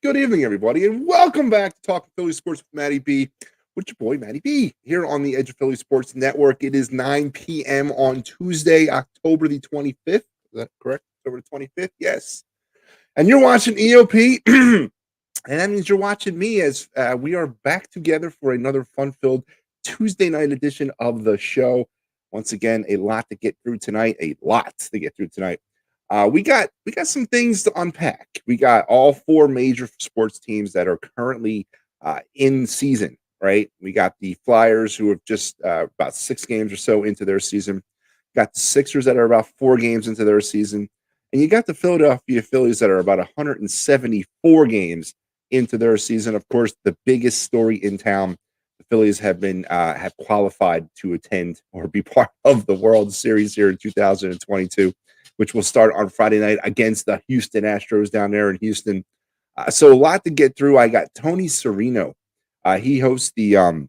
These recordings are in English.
good evening, everybody, and welcome back to Talking Philly Sports with Matty B. With your boy, Matty B, here on the Edge of Philly Sports Network. It is 9 p.m. on Tuesday, October the 25th. Is that correct? October the 25th? Yes. And you're watching EOP, and that means you're watching me as we are back together for another fun-filled Tuesday night edition of the show. Once again, a lot to get through tonight. We got some things to unpack. We got all four major sports teams that are currently in season, right? We got the Flyers, who have just about 6 games or so into their season. Got the Sixers that are about 4 games into their season. And you got the Philadelphia Phillies that are about 174 games into their season. Of course, the biggest story in town, the Phillies have qualified to attend or be part of the World Series here in 2022. Which will start on Friday night against the Houston Astros down there in Houston. So a lot to get through. I got Tony Serino. He hosts he's from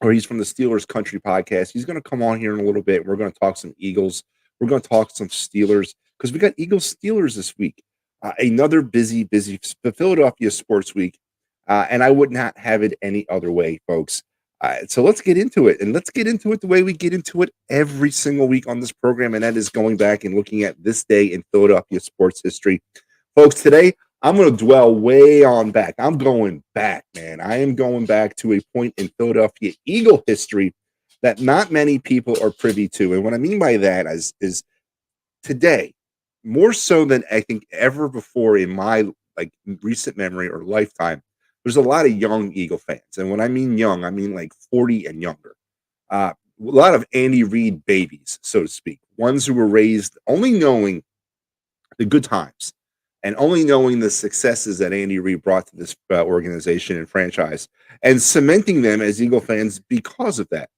the Steelers Country podcast. He's going to come on here in a little bit. We're going to talk some Eagles. We're going to talk some Steelers because we got Eagles Steelers this week. Another busy Philadelphia sports week. And I would not have it any other way, folks. So let's get into it, and let's get into it the way we get into it every single week on this program, and that is going back and looking at this day in Philadelphia sports history. Folks, today I'm going to dwell way on back. I'm going back, man. I am going back to a point in Philadelphia Eagle history that not many people are privy to, and what I mean by that is today, more so than I think ever before in my recent memory or lifetime, there's a lot of young Eagle fans. And when I mean young, I mean like 40 and younger. A lot of Andy Reid babies, so to speak. Ones who were raised only knowing the good times and only knowing the successes that Andy Reid brought to this organization and franchise and cementing them as Eagle fans because of that.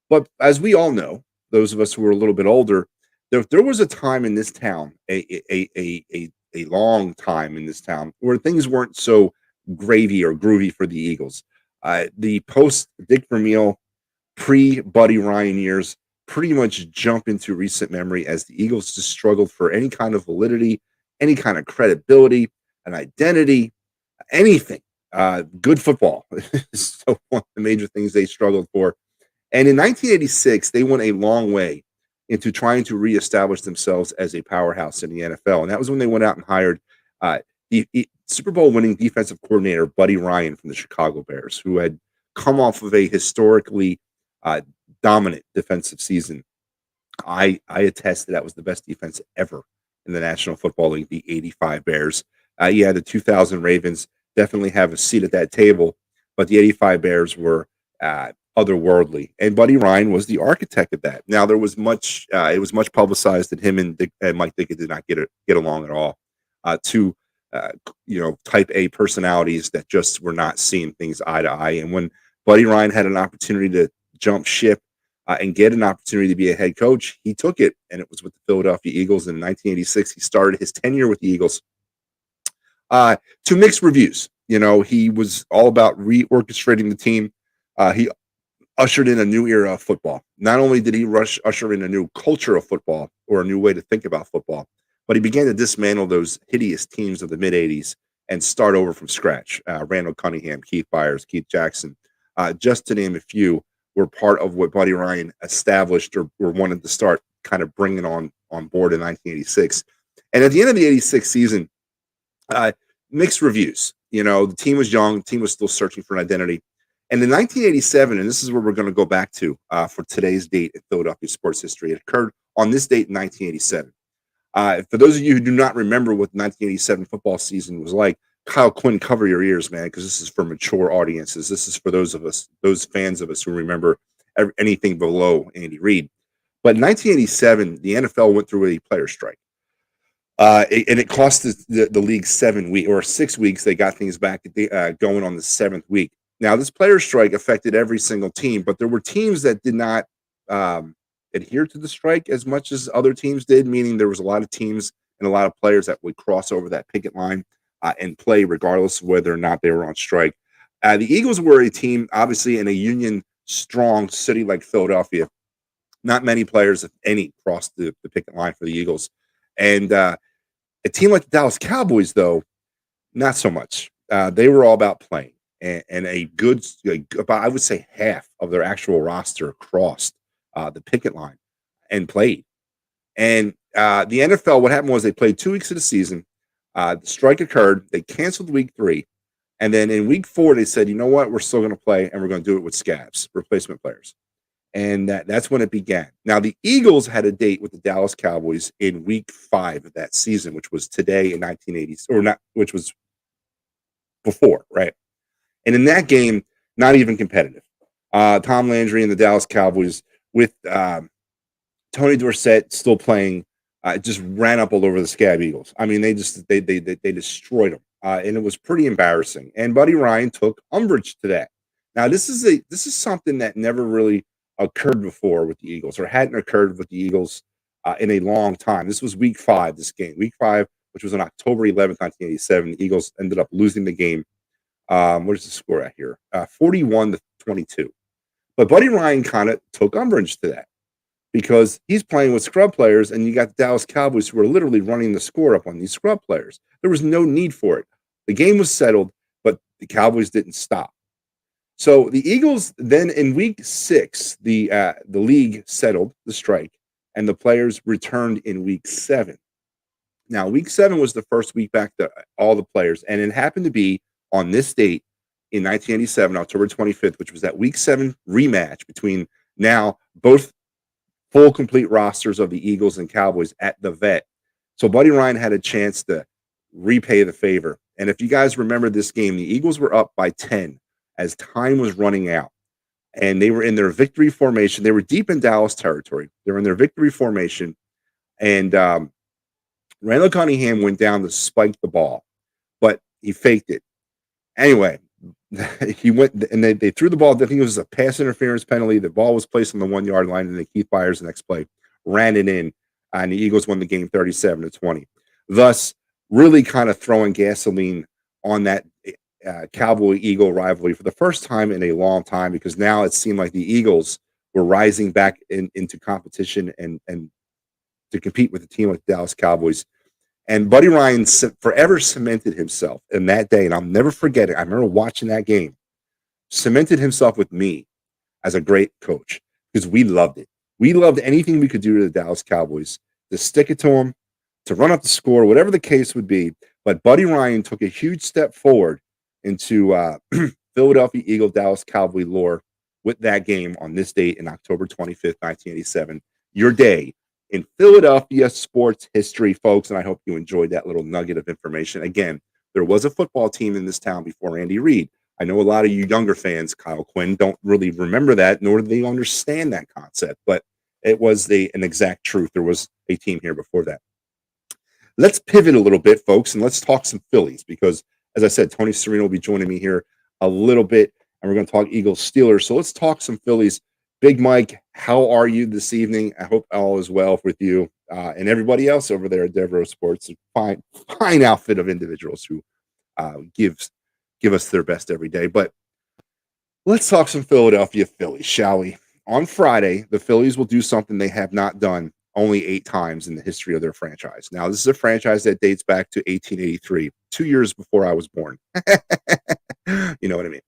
But as we all know, those of us who are a little bit older, there was a time in this town, a long time in this town, where things weren't so gravy or groovy for the Eagles. The post Dick Vermeil, pre Buddy Ryan years pretty much jump into recent memory as the Eagles just struggled for any kind of validity, any kind of credibility, an identity, anything. Good football is so one of the major things they struggled for. And in 1986, they went a long way into trying to reestablish themselves as a powerhouse in the NFL. And that was when they went out and hired the Super Bowl winning defensive coordinator Buddy Ryan from the Chicago Bears, who had come off of a historically dominant defensive season. I attest that was the best defense ever in the National Football League, the 85 Bears. The 2000 Ravens definitely have a seat at that table, but the 85 Bears were otherworldly. And Buddy Ryan was the architect of that. Now, there was it was much publicized that him and Mike Dickett did not get along at all. Two type A personalities that just were not seeing things eye to eye. And when Buddy Ryan had an opportunity to jump ship and get an opportunity to be a head coach, he took it, and it was with the Philadelphia Eagles. In 1986, he started his tenure with the Eagles to mixed reviews. He was all about reorchestrating the team. He ushered in a new era of football. Not only did he usher in a new culture of football or a new way to think about football, but he began to dismantle those hideous teams of the mid-'80s and start over from scratch. Randall Cunningham, Keith Byers, Keith Jackson, just to name a few, were part of what Buddy Ryan established or wanted to start kind of bringing on board in 1986. And at the end of the 86 season, mixed reviews. The team was young, the team was still searching for an identity. And in 1987, and this is where we're going to go back to for today's date in Philadelphia sports history, it occurred on this date in 1987. For those of you who do not remember what the 1987 football season was like, Kyle Quinn, cover your ears, man, because this is for mature audiences. This is for those fans of us who remember anything below Andy Reid. But in 1987, the NFL went through a player strike. And it cost the league 7 weeks or 6 weeks. They got things back going on the 7th week. Now, this player strike affected every single team, but there were teams that did not adhere to the strike as much as other teams did, meaning there was a lot of teams and a lot of players that would cross over that picket line and play regardless of whether or not they were on strike. The Eagles were a team, obviously, in a union-strong city like Philadelphia. Not many players, if any, crossed the picket line for the Eagles. And a team like the Dallas Cowboys, though, not so much. they were all about playing, and a good, about I would say half of their actual roster crossed the picket line and played. And the NFL, what happened was they played 2 weeks of the season. The strike occurred. They canceled week 3. And then in week 4, they said, you know what? We're still going to play, and we're going to do it with scabs, replacement players. And that's when it began. Now, the Eagles had a date with the Dallas Cowboys in week 5 of that season, which was today in 1980s, or not, which was before, right? And in that game, not even competitive. Tom Landry and the Dallas Cowboys with Tony Dorsett still playing, just ran up all over the Scab Eagles. I mean, they destroyed them, and it was pretty embarrassing. And Buddy Ryan took umbrage to that. Now, this is something that never really occurred before with the Eagles, or hadn't occurred with the Eagles in a long time. This was week 5. This game, week 5, which was on October 11th, 1987. The Eagles ended up losing the game. What is the score at here? 41-22. But Buddy Ryan kind of took umbrage to that, because he's playing with scrub players, and you got the Dallas Cowboys who are literally running the score up on these scrub players. There was no need for it. The game was settled, but the Cowboys didn't stop. So the Eagles then in week 6, the league settled the strike, and the players returned in week 7. Now, week 7 was the first week back to all the players, and it happened to be on this date in 1987, October 25th, which was that week 7 rematch between now both full complete rosters of the Eagles and Cowboys at the Vet. So Buddy Ryan had a chance to repay the favor. And if you guys remember this game, the Eagles were up by 10 as time was running out. And they were in their victory formation. They were deep in Dallas territory. They were in their victory formation. And Randall Cunningham went down to spike the ball, but he faked it. Anyway, he went, and they threw the ball. I think it was a pass interference penalty. The ball was placed on the 1-yard line, and then Keith Byers, the next play, ran it in, and the Eagles won the game 37-20. Thus, really kind of throwing gasoline on that Cowboy-Eagle rivalry for the first time in a long time, because now it seemed like the Eagles were rising back into competition and to compete with a team like the Dallas Cowboys. And Buddy Ryan forever cemented himself in that day, and I'll never forget it. I remember watching that game, cemented himself with me as a great coach, because we loved it. We loved anything we could do to the Dallas Cowboys, to stick it to them, to run up the score, whatever the case would be. But Buddy Ryan took a huge step forward into Philadelphia Eagle Dallas Cowboy lore with that game on this date in October 25th, 1987. Your day in Philadelphia sports history, folks, and I hope you enjoyed that little nugget of information. Again, there was a football team in this town before Andy Reid. I know a lot of you younger fans, Kyle Quinn, don't really remember that, nor do they understand that concept, but it was an exact truth. There was a team here before that. Let's pivot a little bit, folks, and let's talk some Phillies, because, as I said, Tony Serino will be joining me here a little bit, and we're going to talk Eagles Steelers. So let's talk some Phillies. Big Mike, how are you this evening? I hope all is well with you and everybody else over there at Devereaux Sports. Fine outfit of individuals who give us their best every day. But let's talk some Philadelphia Phillies, shall we? On Friday, the Phillies will do something they have not done only 8 times in the history of their franchise. Now, this is a franchise that dates back to 1883, 2 years before I was born. You know what I mean?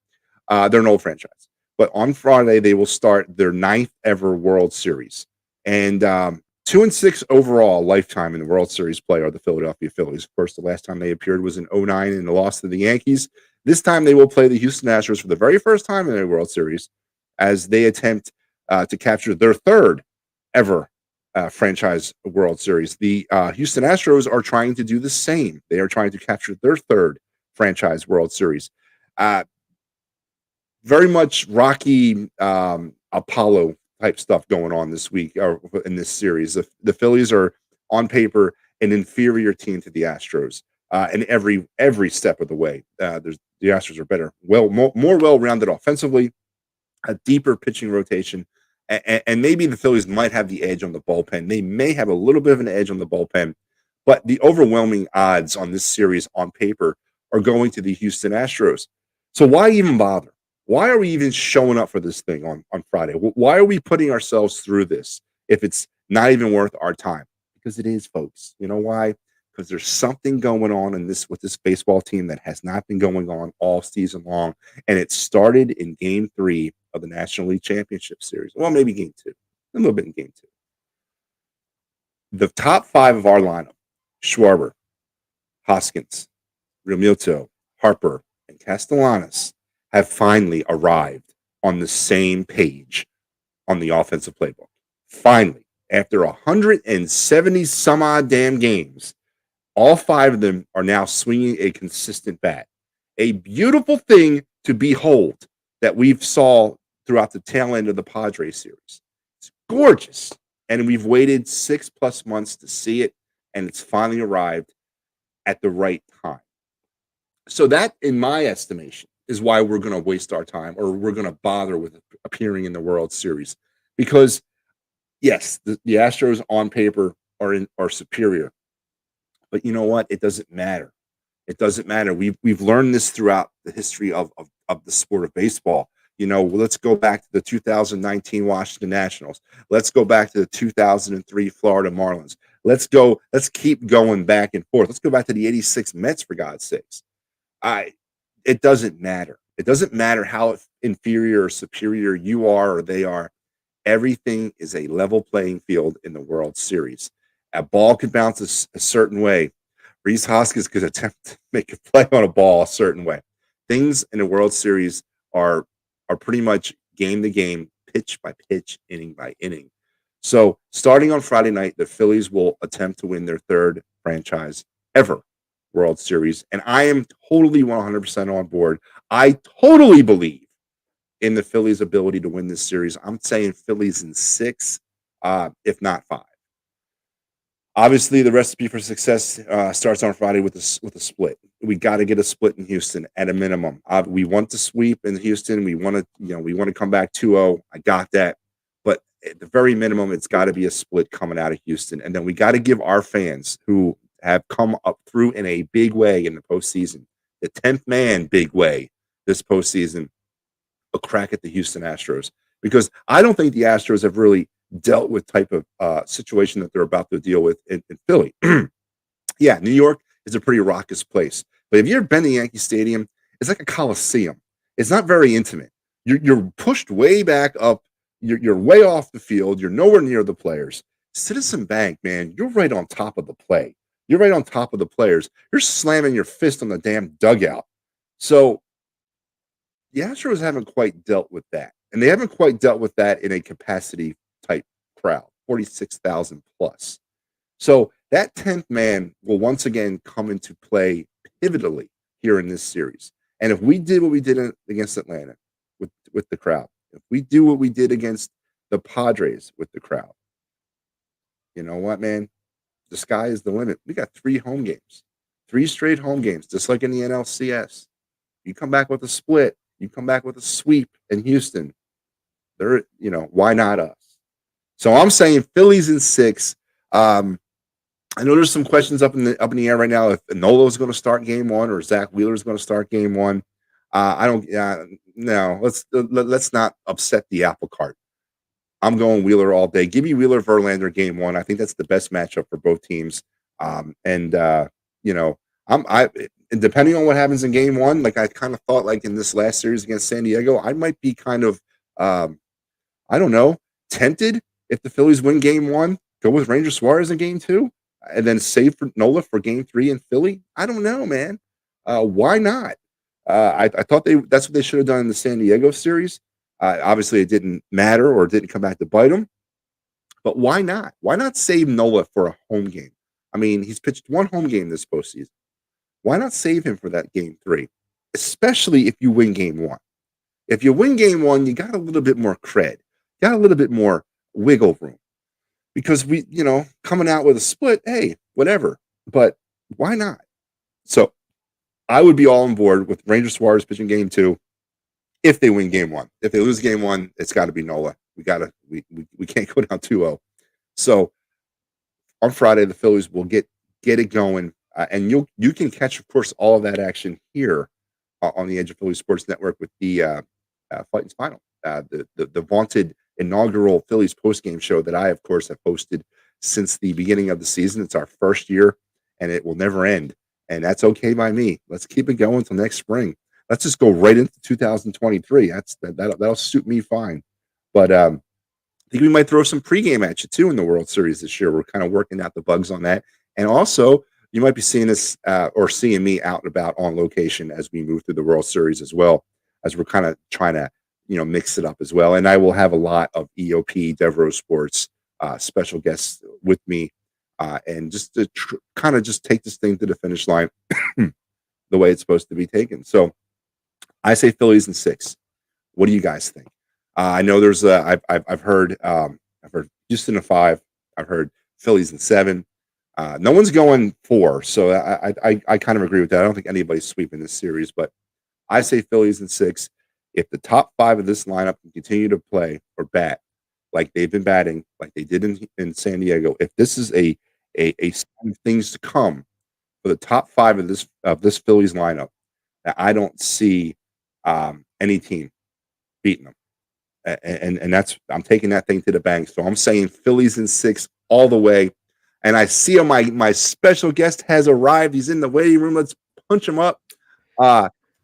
They're an old franchise. But on Friday, they will start their 9th ever World Series. And 2-6 overall lifetime in the World Series play are the Philadelphia Phillies. Of course, the last time they appeared was in 2009 in the loss to the Yankees. This time they will play the Houston Astros for the very first time in their World Series, as they attempt to capture their 3rd ever franchise World Series. The Houston Astros are trying to do the same. They are trying to capture their 3rd franchise World Series. Very much Rocky Apollo type stuff going on this week or in this series. The Phillies are on paper an inferior team to the Astros in every step of the way. The Astros are better, more well-rounded offensively, a deeper pitching rotation, and maybe the Phillies might have the edge on the bullpen. They may have a little bit of an edge on the bullpen, but the overwhelming odds on this series on paper are going to the Houston Astros. So why even bother? Why are we even showing up for this thing on Friday? Why are we putting ourselves through this if it's not even worth our time? Because it is, folks. You know why? because there's something going on in this with this baseball team that has not been going on all season long, and it started in Game 3 of the National League Championship Series. Well, maybe Game 2, a little bit in Game 2. The top 5 of our lineup: Schwarber, Hoskins, Realmuto, Harper, and Castellanos have finally arrived on the same page on the offensive playbook. Finally, after 170 some odd damn games, all 5 of them are now swinging a consistent bat. A beautiful thing to behold that we've saw throughout the tail end of the Padres series. It's gorgeous. And we've waited 6+ months to see it, and it's finally arrived at the right time. So that, in my estimation, is why we're going to waste our time, or we're going to bother with appearing in the World Series. Because, yes, the Astros on paper are superior. But you know what? It doesn't matter. It doesn't matter. We've learned this throughout the history of the sport of baseball. Let's go back to the 2019 Washington Nationals. Let's go back to the 2003 Florida Marlins. Let's keep going back and forth. Let's go back to the 86 Mets, for God's sakes. It doesn't matter. It doesn't matter how inferior or superior you are or they are. Everything is a level playing field in the World Series. A ball could bounce a certain way. Rhys Hoskins could attempt to make a play on a ball a certain way. Things in the World Series are pretty much game to game, pitch by pitch, inning by inning. So starting on Friday night, the Phillies will attempt to win their 3rd franchise ever World Series. And I am totally 100% on board. I totally believe in the Phillies' ability to win this series. I'm saying Phillies in 6, if not 5. Obviously, the recipe for success starts on Friday with a split. We got to get a split in Houston at a minimum. We want to sweep in Houston. We want to come back 2-0. I got that, but at the very minimum, it's got to be a split coming out of Houston, and then we got to give our fans who have come up through in a big way in the postseason, the 10th man big way this postseason, a crack at the Houston Astros, because I don't think the Astros have really dealt with type of situation that they're about to deal with in Philly. Yeah, New York is a pretty raucous place, but if you've ever been to Yankee Stadium, it's like a coliseum. It's not very intimate. You're pushed way back up. You're way off the field. You're nowhere near the players. Citizen Bank, man, you're right on top of the play. You're right on top of the players. You're slamming your fist on the damn dugout. So the Astros haven't quite dealt with that, and they haven't quite dealt with that in a capacity type crowd, 46,000 plus. So that 10th man will once again come into play pivotally here in this series. And if we did what we did against Atlanta with the crowd, if we do what we did against the Padres with the crowd, you know what, man? The sky is the limit. We got 3 home games, 3 straight home games, just like in the NLCS. You come back with a split, you come back with a sweep in Houston. Why not us? So I'm saying Phillies in 6. I know there's some questions up in the air right now if Nola is going to start game 1 or Zach Wheeler is going to start game 1. I don't. No, let's not upset the apple cart. I'm going Wheeler all day. Give me Wheeler Verlander game 1. I think that's the best matchup for both teams. And depending on what happens in game 1, like I kind of thought, like in this last series against San Diego, I might be kind of, I don't know, tempted if the Phillies win game 1, go with Ranger Suarez in game 2, and then save for Nola for game 3 in Philly. I don't know, man. Why not? I thought that's what they should have done in the San Diego series. Obviously, it didn't matter or it didn't come back to bite them. But why not? Why not save Nola for a home game? I mean, he's pitched 1 home game this postseason. Why not save him for that game 3, especially if you win game 1? If you win game 1, you got a little bit more cred, got a little bit more wiggle room, because coming out with a split, hey, whatever. But why not? So I would be all on board with Ranger Suarez pitching game 2 if they win game 1. If they lose game 1, it's got to be Nola. We can't go down 2-0. So on Friday, the Phillies will get it going, and you can catch, of course, all of that action here on the Edge of Philly Sports Network with the Fighting Final, the vaunted inaugural Phillies postgame show that I, of course, have hosted since the beginning of the season. It's our first year, and it will never end. And that's okay by me. Let's keep it going until next spring. Let's just go right into 2023. That'll suit me fine. But I think we might throw some pregame at you too in the World Series this year. We're kind of working out the bugs on that, and also you might be seeing us or seeing me out and about on location as we move through the World Series as well, as we're kind of trying to mix it up as well. And I will have a lot of EOP Devereaux Sports special guests with me, and just to kind of just take this thing to the finish line the way it's supposed to be taken. So I say Phillies in 6. What do you guys think? I know there's I've heard Houston in 5. I've heard Phillies in 7. No one's going 4, so I kind of agree with that. I don't think anybody's sweeping this series, but I say Phillies in 6. If the top 5 of this lineup can continue to play or bat like they've been batting, like they did in San Diego, if this is a sign of things to come for the top 5 of this Phillies lineup, I don't see any team beating them. And that's I'm taking that thing to the bank. So I'm saying Phillies in 6 all the way. And I see my special guest has arrived. He's in the waiting room. Let's punch him up.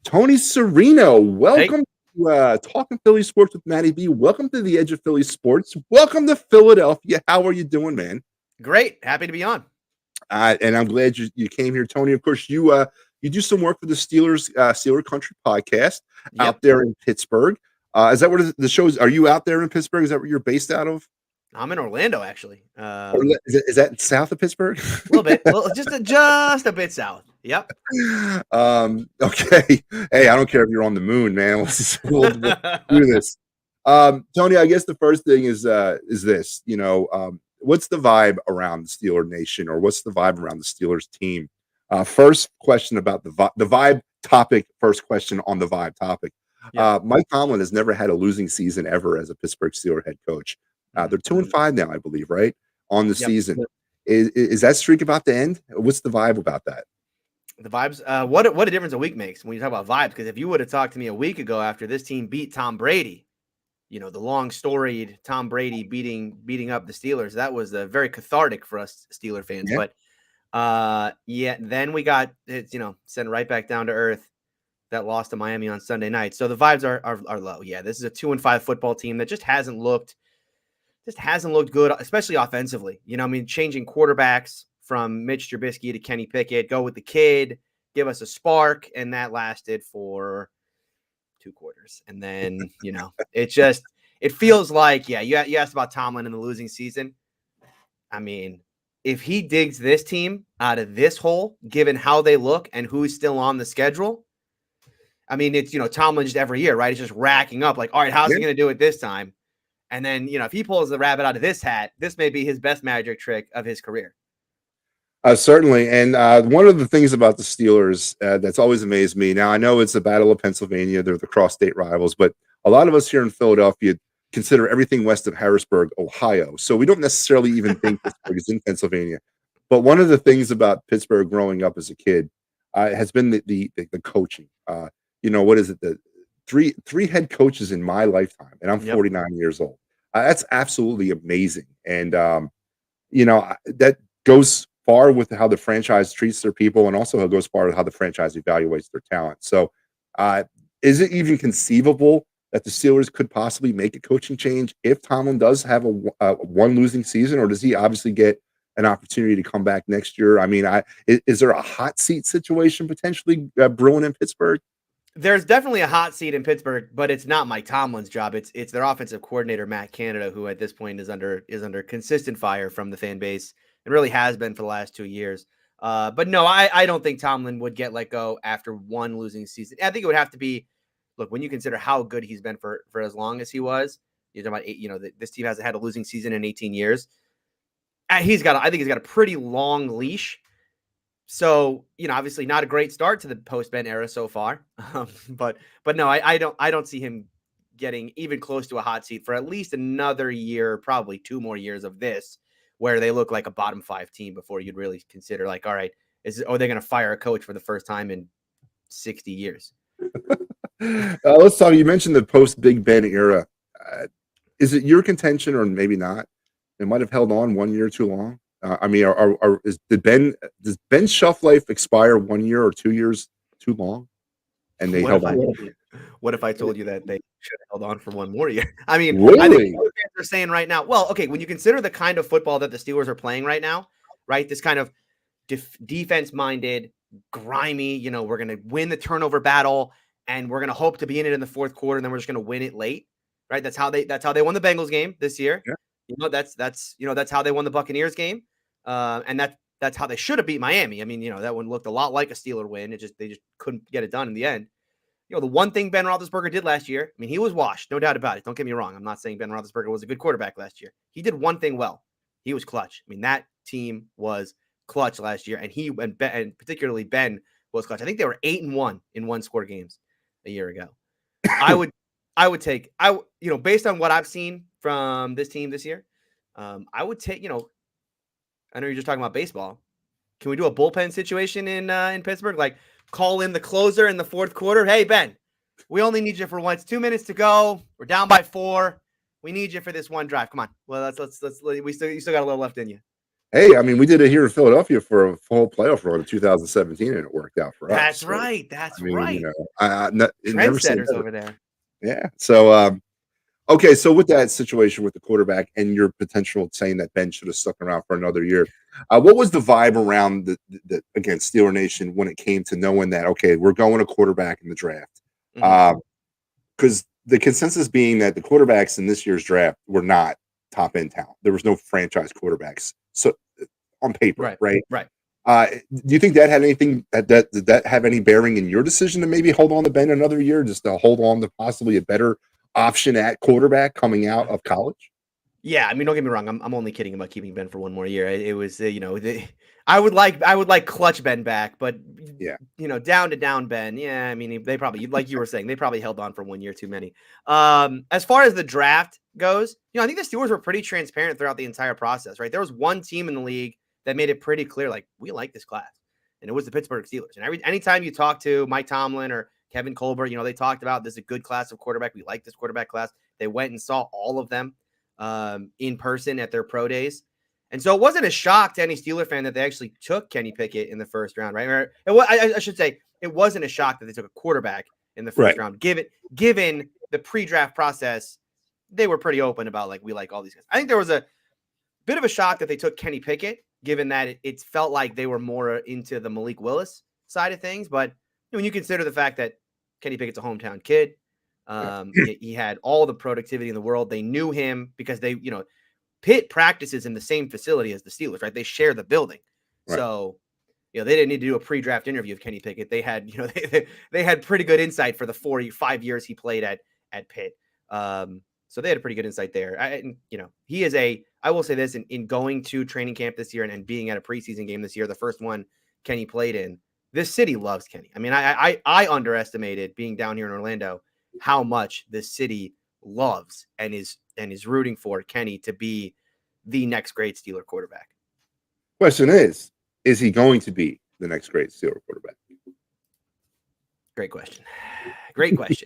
Tony Serino, welcome to Talking Philly Sports with Matty B. Welcome to the Edge of Philly Sports. Welcome to Philadelphia. How are you doing, man? Great. Happy to be on. And I'm glad you came here, Tony. Of course, you do some work for the Steeler Country podcast out there in Pittsburgh. Is that where the show is? Are you out there in Pittsburgh? Is that where you're based out of? I'm in Orlando, actually. Is that south of Pittsburgh? A little bit. Just a bit south. Yep. Okay. Hey, I don't care if you're on the moon, man. We'll do this. Tony, I guess the first thing is this. What's the vibe around the Steeler Nation, or what's the vibe around the Steelers team? First question about the vibe topic. First question on the vibe topic. Yeah. Mike Tomlin has never had a losing season ever as a Pittsburgh Steelers head coach. They're 2-5 now, I believe, right? On the season. Is that streak about to end? What's the vibe about that? The vibes, what a difference a week makes when you talk about vibes. Because if you would have talked to me a week ago after this team beat Tom Brady, the long storied Tom Brady beating up the Steelers, that was very cathartic for us Steeler fans. Yeah. But then we got it, sent right back down to earth. That lost to Miami on Sunday night. So the vibes are low. Yeah, this is a 2-5 football team that just hasn't looked good, especially offensively. Changing quarterbacks from Mitch Trubisky to Kenny Pickett, go with the kid, give us a spark, and that lasted for 2 quarters. And then, it feels like, you asked about Tomlin in the losing season. I mean, if he digs this team out of this hole, given how they look and who's still on the schedule, I mean, it's, Tomlin just every year, right? He's just racking up like, all right, how's he going to do it this time? And then, if he pulls the rabbit out of this hat, this may be his best magic trick of his career. Certainly. And one of the things about the Steelers that's always amazed me, now I know it's the Battle of Pennsylvania, they're the cross-state rivals, but a lot of us here in Philadelphia consider everything west of Harrisburg, Ohio. So we don't necessarily even think Pittsburgh is in Pennsylvania. But one of the things about Pittsburgh growing up as a kid has been the coaching. What is it? The three head coaches in my lifetime, and I'm 49 years old. That's absolutely amazing. And, that goes far with how the franchise treats their people, and also it goes far with how the franchise evaluates their talent. So is it even conceivable that the Steelers could possibly make a coaching change if Tomlin does have a one losing season, or does he obviously get an opportunity to come back next year? I mean, is there a hot seat situation potentially brewing in Pittsburgh? There's definitely a hot seat in Pittsburgh, but it's not Mike Tomlin's job. It's their offensive coordinator, Matt Canada, who at this point is under consistent fire from the fan base and really has been for the last 2 years. But no, I don't think Tomlin would get let go after one losing season. I think it would have to be, look, when you consider how good he's been for as long as he was, you're talking about, this team hasn't had a losing season in 18 years. I think he's got a pretty long leash. So, obviously not a great start to the post-Ben era so far. But no, I don't see him getting even close to a hot seat for at least another year, probably 2 more years of this, where they look like a bottom 5 team before you'd really consider like, all right, are they going to fire a coach for the first time in 60 years? Let's talk. You mentioned the post-Big Ben era. Is it your contention, or maybe not, it might have held on 1 year too long? I mean, does Ben's shelf life expire 1 year or 2 years too long? And they What held if I on. told you? What if I told you that they should have held on for one more year? I mean, I think Really? Steelers fans are saying right now. Well, okay, when you consider the kind of football that the Steelers are playing right now, right? This kind of defense-minded, grimy. We're going to win the turnover battle, and we're going to hope to be in it in the fourth quarter, and then we're just going to win it late, right? That's how they won the Bengals game this year. Yeah. That's how they won the Buccaneers game, and that's how they should have beat Miami. I mean, that one looked a lot like a Steeler win. They just couldn't get it done in the end. The one thing Ben Roethlisberger did last year, I mean, he was washed, no doubt about it. Don't get me wrong. I'm not saying Ben Roethlisberger was a good quarterback last year. He did one thing well. He was clutch. I mean, that team was clutch last year, and particularly Ben was clutch. I think they were 8-1 in one-score games a year ago. I would take, based on what I've seen from this team this year, I would take, I know you're just talking about baseball. Can we do a bullpen situation in Pittsburgh? Like, call in the closer in the fourth quarter. Hey, Ben, we only need you for one. It's 2 minutes to go. We're down by 4. We need you for this one drive. Come on. Well, you still got a little left in you. Hey, I mean, we did it here in Philadelphia for a full playoff run in 2017, and it worked out for us. That's right. That's right. Trendsetters over there. Yeah. So, okay. So with that situation with the quarterback and your potential saying that Ben should have stuck around for another year, what was the vibe around the against Steeler Nation when it came to knowing that, okay, we're going to quarterback in the draft? Because the consensus being that the quarterbacks in this year's draft were not top end talent. There was no franchise quarterbacks. So on paper, right? Do you think that had anything did that have any bearing in your decision to maybe hold on to Ben another year, just to hold on to possibly a better option at quarterback coming out of college? Yeah, I mean, don't get me wrong. I'm only kidding about keeping Ben for one more year. It was, I would like clutch Ben back, but yeah, down to down Ben. Yeah, I mean, they probably, like you were saying, they probably held on for 1 year too many. As far as the draft goes, I think the Steelers were pretty transparent throughout the entire process, right? There was one team in the league that made it pretty clear, like, we like this class, and it was the Pittsburgh Steelers. And anytime you talk to Mike Tomlin or Kevin Colbert, they talked about this is a good class of quarterback. We like this quarterback class. They went and saw all of them in person at their pro days. And so it wasn't a shock to any Steeler fan that they actually took Kenny Pickett in the first round, right? I should say it wasn't a shock that they took a quarterback in the first round. Given the pre-draft process, they were pretty open about, like, we like all these guys. I think there was a bit of a shock that they took Kenny Pickett, given that it felt like they were more into the Malik Willis side of things. But when you consider the fact that Kenny Pickett's a hometown kid, he had all the productivity in the world. They knew him because Pitt practices in the same facility as the Steelers, right? They share the building. Right. So, they didn't need to do a pre-draft interview of Kenny Pickett. They had, they had pretty good insight for the 5 years he played at Pitt. So they had a pretty good insight there. He is I will say this, in going to training camp this year and being at a preseason game this year, the first one Kenny played in, this city loves Kenny. I mean, I underestimated, being down here in Orlando, how much this city loves and is rooting for Kenny to be the next great Steeler quarterback. Question is he going to be the next great Steeler quarterback? Great question.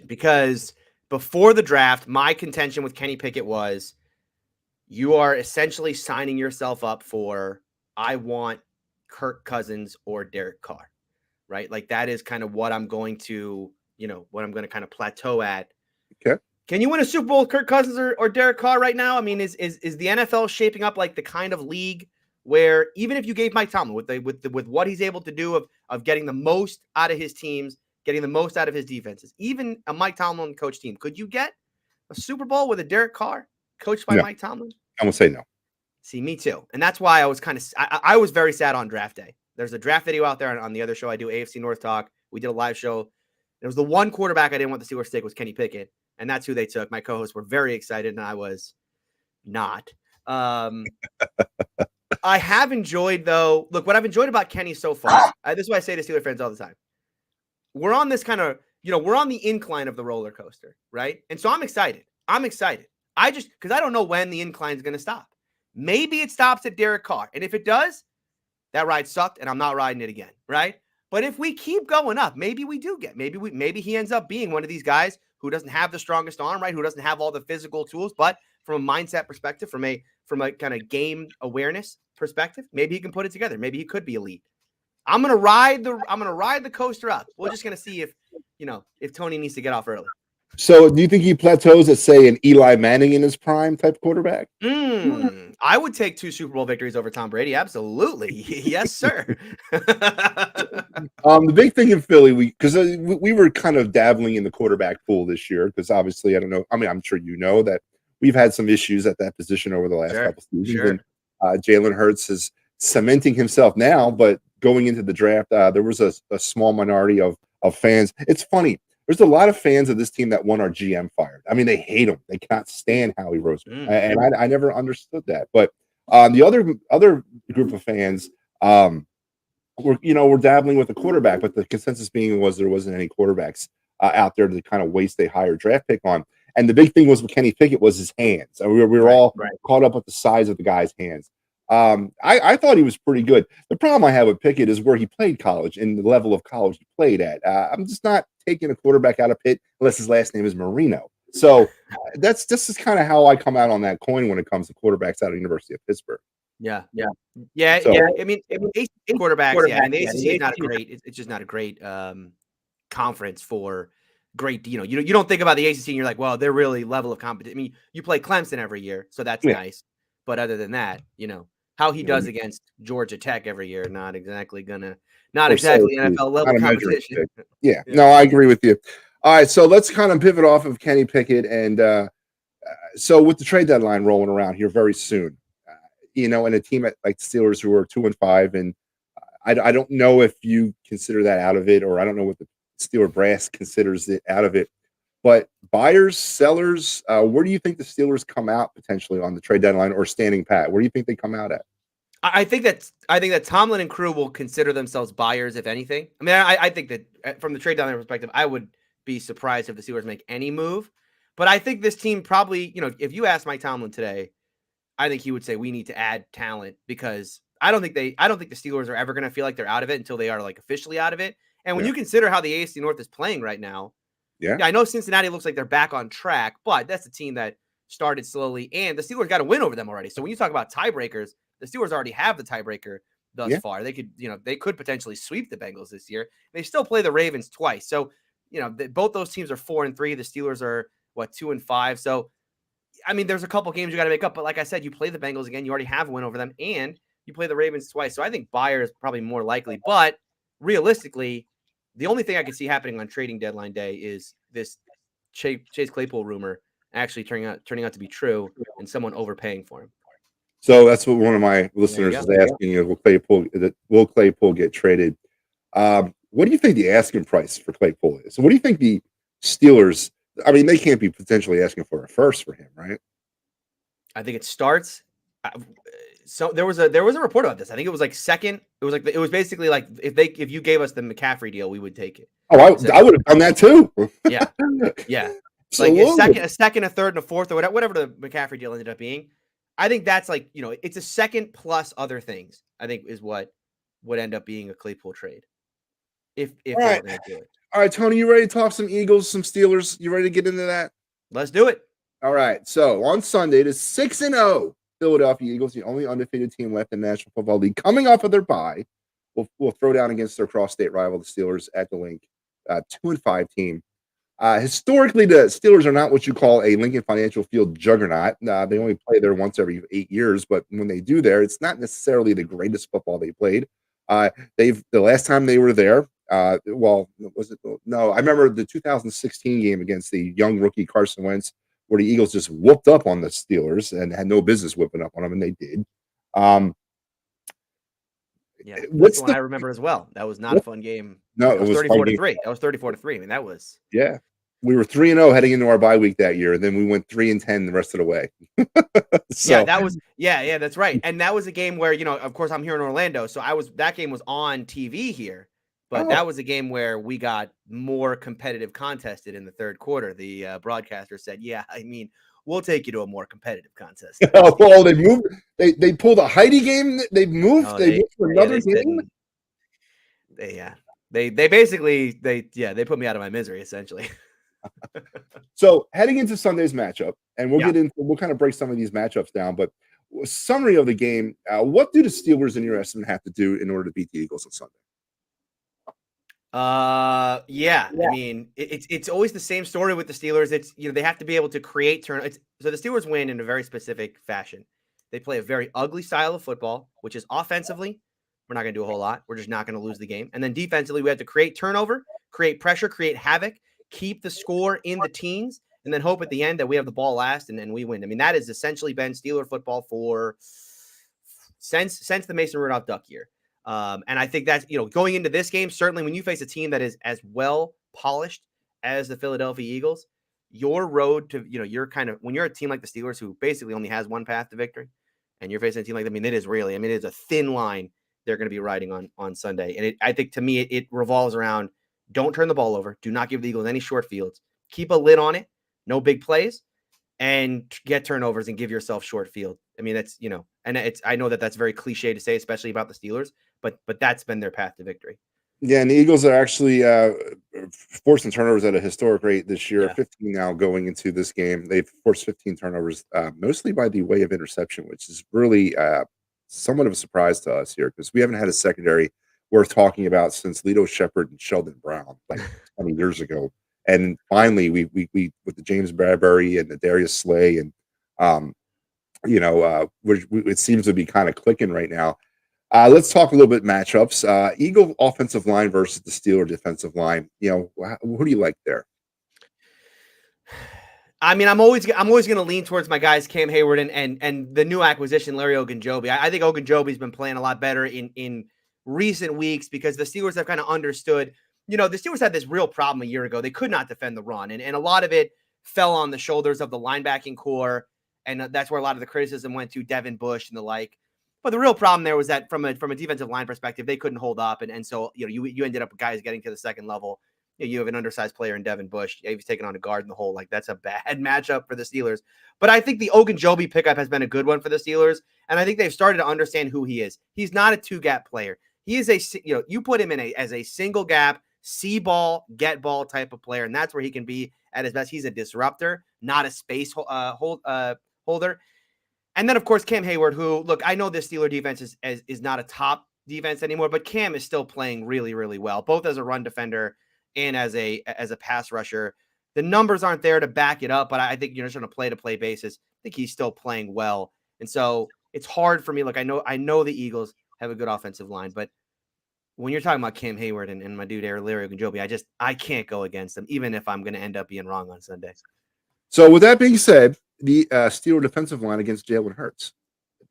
Because before the draft, my contention with Kenny Pickett was, you are essentially signing yourself up for, I want Kirk Cousins or Derek Carr, right? Like, that is kind of what I'm going to, kind of plateau at. Okay. Can you win a Super Bowl with Kirk Cousins or Derek Carr right now? I mean, is the NFL shaping up like the kind of league where, even if you gave Mike Tomlin with what he's able to do of getting the most out of his teams, getting the most out of his defenses, even a Mike Tomlin coach team, could you get a Super Bowl with a Derek Carr coached by Mike Tomlin? I'm gonna say no. See, me too. And that's why I was I was very sad on draft day. There's a draft video out there on the other show I do, AFC North Talk. We did a live show. There was the one quarterback I didn't want the Steelers to take was Kenny Pickett, and that's who they took. My co-hosts were very excited, and I was not. I have enjoyed, though. Look, what I've enjoyed about Kenny so far, this is what I say to Steeler fans all the time. We're on this kind of, we're on the incline of the roller coaster, right? And so I'm excited. Because I don't know when the incline is going to stop. Maybe it stops at Derek Carr. And if it does, that ride sucked and I'm not riding it again, right? But if we keep going up, maybe we do maybe he ends up being one of these guys who doesn't have the strongest arm, right? Who doesn't have all the physical tools, but from a mindset perspective, from a kind of game awareness perspective, maybe he can put it together. Maybe he could be elite. I'm gonna ride the coaster up. We're just gonna see if Tony needs to get off early. So, do you think he plateaus at, say, an Eli Manning in his prime type quarterback? I would take 2 Super Bowl victories over Tom Brady. Absolutely. Yes, sir. The big thing in Philly, because we were kind of dabbling in the quarterback pool this year, because obviously, I don't know. I mean, I'm sure you know that we've had some issues at that position over the last couple seasons. And Jalen Hurts is cementing himself now, but going into the draft, there was a small minority of fans. It's funny. There's a lot of fans of this team that want our GM fired. I mean, they hate him. They cannot stand Howie Roseman, and I never understood that. But the other group of fans, we're dabbling with the quarterback, but the consensus being was there wasn't any quarterbacks out there to kind of waste a higher draft pick on. And the big thing was with Kenny Pickett was his hands. We were all caught up with the size of the guy's hands. I thought he was pretty good. The problem I have with Pickett is where he played college and the level of college he played at. I'm just not taking a quarterback out of Pitt unless his last name is Marino. So this is kind of how I come out on that coin when it comes to quarterbacks out of the University of Pittsburgh. Yeah. I mean, ACC quarterbacks. Yeah, and the ACC is not a great. It's just not a great conference for great. You don't think about the ACC and you're like, well, they're really level of competition. I mean, you play Clemson every year, so that's nice. But other than that, how he does against Georgia Tech every year, not exactly NFL level competition. Yeah, no, I agree with you. All right, so let's kind of pivot off of Kenny Pickett, and so with the trade deadline rolling around here very soon, and a team like the Steelers who are 2-5, and I don't know if you consider that out of it, or I don't know what the Steeler brass considers it out of it. But buyers, sellers, where do you think the Steelers come out potentially on the trade deadline, or standing pat? Where do you think they come out at? I think that Tomlin and crew will consider themselves buyers, if anything. I mean, I think that from the trade deadline perspective, I would be surprised if the Steelers make any move. But I think this team probably, if you ask Mike Tomlin today, I think he would say we need to add talent, because I don't think the Steelers are ever going to feel like they're out of it until they are like officially out of it. And when you consider how the AFC North is playing right now. Yeah, I know Cincinnati looks like they're back on track, but that's a team that started slowly, and the Steelers got a win over them already. So when you talk about tiebreakers, the Steelers already have the tiebreaker thus far. They could potentially sweep the Bengals this year. They still play the Ravens twice. So, both those teams are 4-3. The Steelers are 2-5. So, I mean, there's a couple games you got to make up, but like I said, you play the Bengals again. You already have a win over them, and you play the Ravens twice. So I think buyer is probably more likely, but realistically, the only thing I can see happening on trading deadline day is this Chase Claypool rumor actually turning out to be true and someone overpaying for him. So that's what one of my listeners is asking: will Claypool get traded? What do you think the asking price for Claypool is? So what do you think the Steelers? I mean, they can't be potentially asking for a first for him, right? I think it starts. So there was a report about this. I think it was like second. It was basically like if you gave us the McCaffrey deal, we would take it. Oh, I would have done that too. Yeah. Like a second, a third, and a fourth, or whatever the McCaffrey deal ended up being. I think that's like it's a second plus other things. I think is what would end up being a Claypool trade. If they're going to do it. All right, Tony, you ready to talk some Eagles, some Steelers? You ready to get into that? Let's do it. All right. So on Sunday, the 6-0 Philadelphia Eagles, the only undefeated team left in the National Football League, coming off of their bye, will throw down against their cross-state rival, the Steelers, at the Link, 2-5 team. Historically, the Steelers are not what you call a Lincoln Financial Field juggernaut. They only play there once every 8 years, but when they do there, it's not necessarily the greatest football they played. The last time they were there, I remember the 2016 game against the young rookie Carson Wentz, where the Eagles just whooped up on the Steelers and had no business whipping up on them, and they did. That's one I remember as well. That was not a fun game. No, it was 34-3. That was 34-3. I mean, that was we were 3-0 heading into our bye week that year, and then we went 3-10 the rest of the way. That's right. And that was a game where, of course, I'm here in Orlando, so that game was on TV here, but that was a game where we got more competitive contested in the third quarter. The broadcaster said, we'll take you to a more competitive contest. Well, they moved. They pulled a Heidi game. They moved. They moved to another game. They basically put me out of my misery, essentially. So heading into Sunday's matchup, and we'll kind of break some of these matchups down, but summary of the game. What do the Steelers, in your estimate, have to do in order to beat the Eagles on Sunday? Yeah. I mean, it's always the same story with the Steelers. It's they have to be able to create turn. So the Steelers win in a very specific fashion. They play a very ugly style of football, which is offensively, we're not going to do a whole lot. We're just not going to lose the game. And then defensively, we have to create turnover, create pressure, create havoc, keep the score in the teens, and then hope at the end that we have the ball last and we win. I mean, that has essentially been Steeler football for since the Mason Rudolph Duck year. And I think that's, going into this game, certainly when you face a team that is as well polished as the Philadelphia Eagles, your road to, you're kind of, when you're a team like the Steelers, who basically only has one path to victory, and you're facing a team like them, it is a thin line they're going to be riding on Sunday. And I think to me, it revolves around, don't turn the ball over. Do not give the Eagles any short fields. Keep a lid on it. No big plays. And get turnovers and give yourself short field. I mean, that's, and I know that's very cliche to say, especially about the Steelers, but that's been their path to victory. Yeah, and the Eagles are actually forcing turnovers at a historic rate this year, Yeah. 15 now going into this game. They've forced 15 turnovers, mostly by the way of interception, which is really somewhat of a surprise to us here because we haven't had a secondary worth talking about since Lito Shepard and Sheldon Brown, like 20 years ago. And finally, we with the James Bradbury and the Darius Slay, and it seems to be kind of clicking right now. Let's talk a little bit matchups. Eagle offensive line versus the Steeler defensive line. Who do you like there? I mean, I'm always going to lean towards my guys Cam Hayward and the new acquisition Larry Ogunjobi. I think Ogunjobi's been playing a lot better in recent weeks because the Steelers have kind of understood. The Steelers had this real problem a year ago. They could not defend the run, and a lot of it fell on the shoulders of the linebacking core, and that's where a lot of the criticism went to Devin Bush and the like. But the real problem there was that from a defensive line perspective, they couldn't hold up, and so you ended up with guys getting to the second level. You have an undersized player in Devin Bush. He's taking on a guard in the hole. Like, that's a bad matchup for the Steelers. But I think the Ogunjobi pickup has been a good one for the Steelers, and I think they've started to understand who he is. He's not a two-gap player. He is you put him in as a single gap, see ball, get ball type of player, and that's where he can be at his best. He's a disruptor, not a space holder. And then, of course, Cam Hayward, who, look, I know this Steeler defense is not a top defense anymore, but Cam is still playing really, really well, both as a run defender and as a pass rusher. The numbers aren't there to back it up, but I think just on a play-to-play basis, I think he's still playing well. And so it's hard for me. Look, I know the Eagles have a good offensive line, but when you're talking about Cam Hayward and my dude Larry Ogunjobi, I can't go against them, even if I'm going to end up being wrong on Sunday. So with that being said, the Steeler defensive line against Jalen Hurts,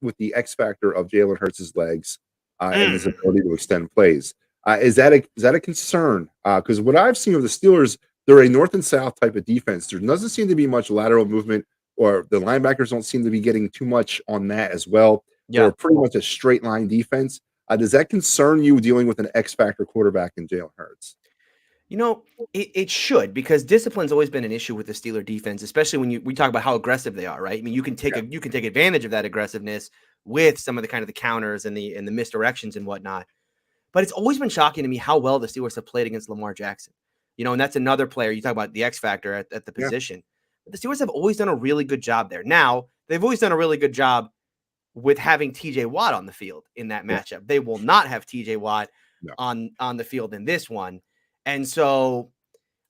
with the X factor of Jalen Hurts' legs and his ability to extend plays, is that a concern? Because what I've seen of the Steelers, they're a north and south type of defense. There doesn't seem to be much lateral movement, or the linebackers don't seem to be getting too much on that as well. Yeah. They're pretty much a straight line defense. Does that concern you dealing with an X factor quarterback in Jalen Hurts? It should, because discipline's always been an issue with the Steeler defense, especially when we talk about how aggressive they are, right? I mean, you can take advantage of that aggressiveness with some of the kind of the counters and the misdirections and whatnot. But it's always been shocking to me how well the Steelers have played against Lamar Jackson. And that's another player. You talk about the X factor at the position. But the Steelers have always done a really good job there. Now, they've always done a really good job with having TJ Watt on the field in that matchup. They will not have TJ Watt on the field in this one. And so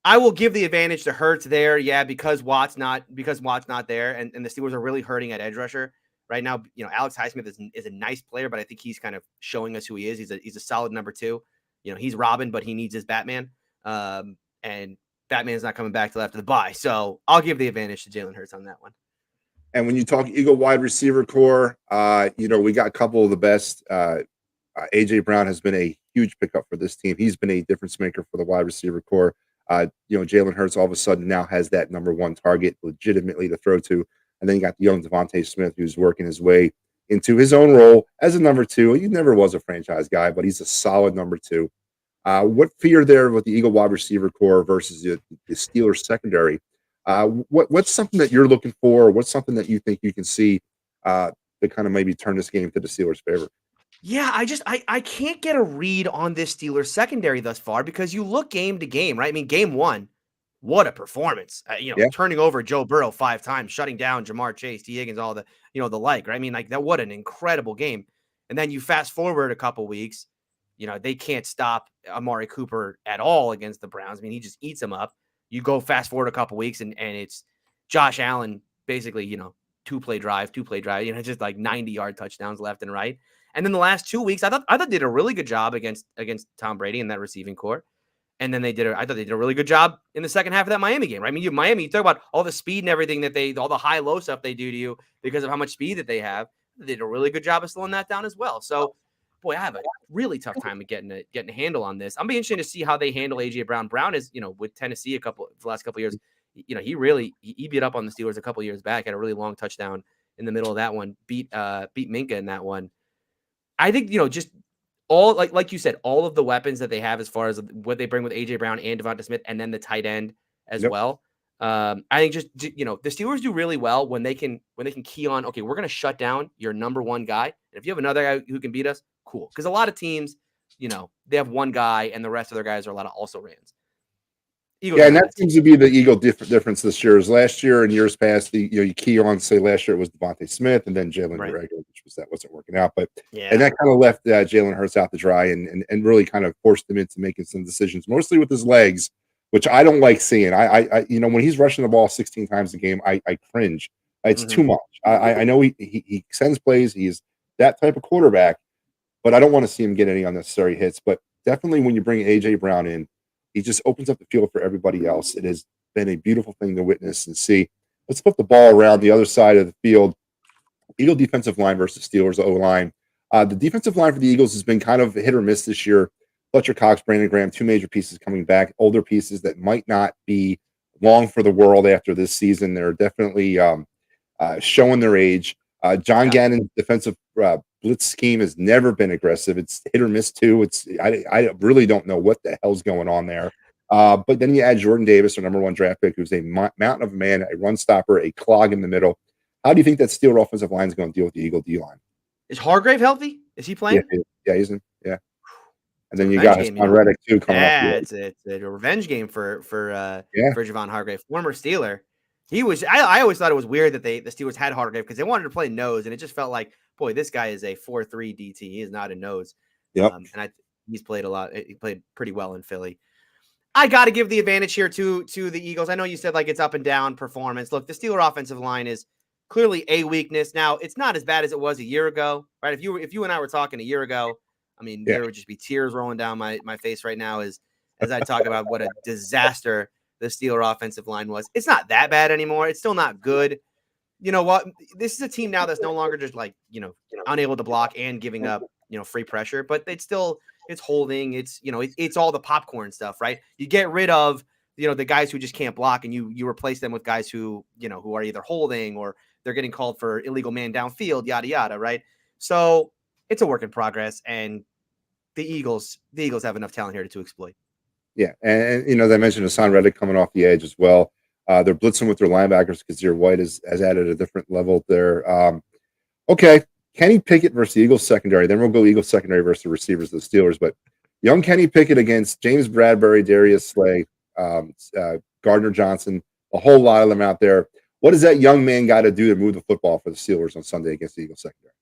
I will give the advantage to Hurts there. Yeah, because Watt's not there. And the Steelers are really hurting at edge rusher right now. Alex Highsmith is a nice player, but I think he's kind of showing us who he is. He's a solid number two. He's Robin, but he needs his Batman. And Batman's not coming back till after the bye. So I'll give the advantage to Jalen Hurts on that one. And when you talk Eagle wide receiver core, we got a couple of the best. AJ Brown has been a huge pickup for this team. He's been a difference maker for the wide receiver core. Jalen Hurts all of a sudden now has that number one target legitimately to throw to. And then you got the young Devontae Smith, who's working his way into his own role as a number two. He never was a franchise guy, but he's a solid number two. What fear there with the Eagle wide receiver core versus the Steelers secondary? What's something that you're looking for? What's something that you think you can see to kind of maybe turn this game to the Steelers' favor? Yeah, I can't get a read on this Steelers secondary thus far because you look game to game, right? I mean, game one, what a performance. Yeah. Turning over Joe Burrow 5 times, shutting down Jamar Chase, T. Higgins, all the, the like, right? I mean, like that, what an incredible game. And then you fast forward a couple weeks, they can't stop Amari Cooper at all against the Browns. I mean, he just eats them up. You go fast forward a couple weeks and it's Josh Allen basically, two-play drive, just like 90-yard touchdowns left and right. And then the last 2 weeks, I thought they did a really good job against Tom Brady in that receiving core. And then I thought they did a really good job in the second half of that Miami game. Right? I mean, Miami, you talk about all the speed and everything all the high-low stuff they do to you because of how much speed that they have. They did a really good job of slowing that down as well. So, boy, I have a really tough time of getting a handle on this. I'm be interested to see how they handle AJ Brown. Brown is, with Tennessee the last couple of years, he beat up on the Steelers a couple of years back, had a really long touchdown in the middle of that one, beat Minka in that one. I think, just all like you said, all of the weapons that they have as far as what they bring with AJ Brown and Devonta Smith, and then the tight end as well. I think just the Steelers do really well when they can key on, okay, we're going to shut down your number one guy, and if you have another guy who can beat us, cool. Because a lot of teams, they have one guy and the rest of their guys are a lot of also rans. Eagles, and that seems to be the Eagle difference this year. Is last year and years past, you key on, say last year it was Devontae Smith and then Jalen Reagor, which wasn't working out. But and that kind of left Jalen Hurts out to dry and really kind of forced him into making some decisions, mostly with his legs, which I don't like seeing. I when he's rushing the ball 16 times a game, I cringe. It's too much. I know he sends plays. He's that type of quarterback, but I don't want to see him get any unnecessary hits. But definitely when you bring AJ Brown in, he just opens up the field for everybody else. It has been a beautiful thing to witness and see. Let's flip the ball around the other side of the field. Eagle defensive line versus Steelers O-line. The defensive line for the Eagles has been kind of hit or miss this year. Fletcher Cox, Brandon Graham, two major pieces coming back, older pieces that might not be long for the world after this season. They're definitely showing their age. John Gannon's defensive blitz scheme has never been aggressive. It's hit or miss too. I really don't know what the hell's going on there. But then you add Jordan Davis, our number one draft pick, who's a mountain of a man, a run stopper, a clog in the middle. How do you think that Steelers offensive line is going to deal with the Eagle D line? Is Hargrave healthy? Is he playing? Yeah, he's in. Yeah. And then you got Hassan Reddick too coming up. It's a revenge game for Javon Hargrave, former Steeler. He was. I always thought it was weird that the Steelers had Hargrave because they wanted to play nose, and it just felt like, boy, this guy is a 4-3 DT. He is not a nose. Yep. He's played a lot. He played pretty well in Philly. I got to give the advantage here to the Eagles. I know you said like it's up and down performance. Look, the Steeler offensive line is clearly a weakness. Now it's not as bad as it was a year ago, right? If you and I were talking a year ago, I mean, there would just be tears rolling down my face right now as I talk about what a disaster the Steeler offensive line was. It's not that bad anymore. It's still not good. You know what? This is a team now that's no longer just like, unable to block and giving up, free pressure, but it's holding. It's all the popcorn stuff, right? You get rid of, the guys who just can't block and you replace them with guys who are either holding or they're getting called for illegal man downfield, yada, yada, right? So it's a work in progress, and the Eagles have enough talent here to exploit. Yeah, and as I mentioned, Hassan Reddick coming off the edge as well. They're blitzing with their linebackers because Kazir White has added a different level there. Okay, Kenny Pickett versus the Eagles secondary. Then we'll go Eagles secondary versus the receivers of the Steelers. But young Kenny Pickett against James Bradbury, Darius Slay, Gardner Johnson, a whole lot of them out there. What does that young man got to do to move the football for the Steelers on Sunday against the Eagles secondary?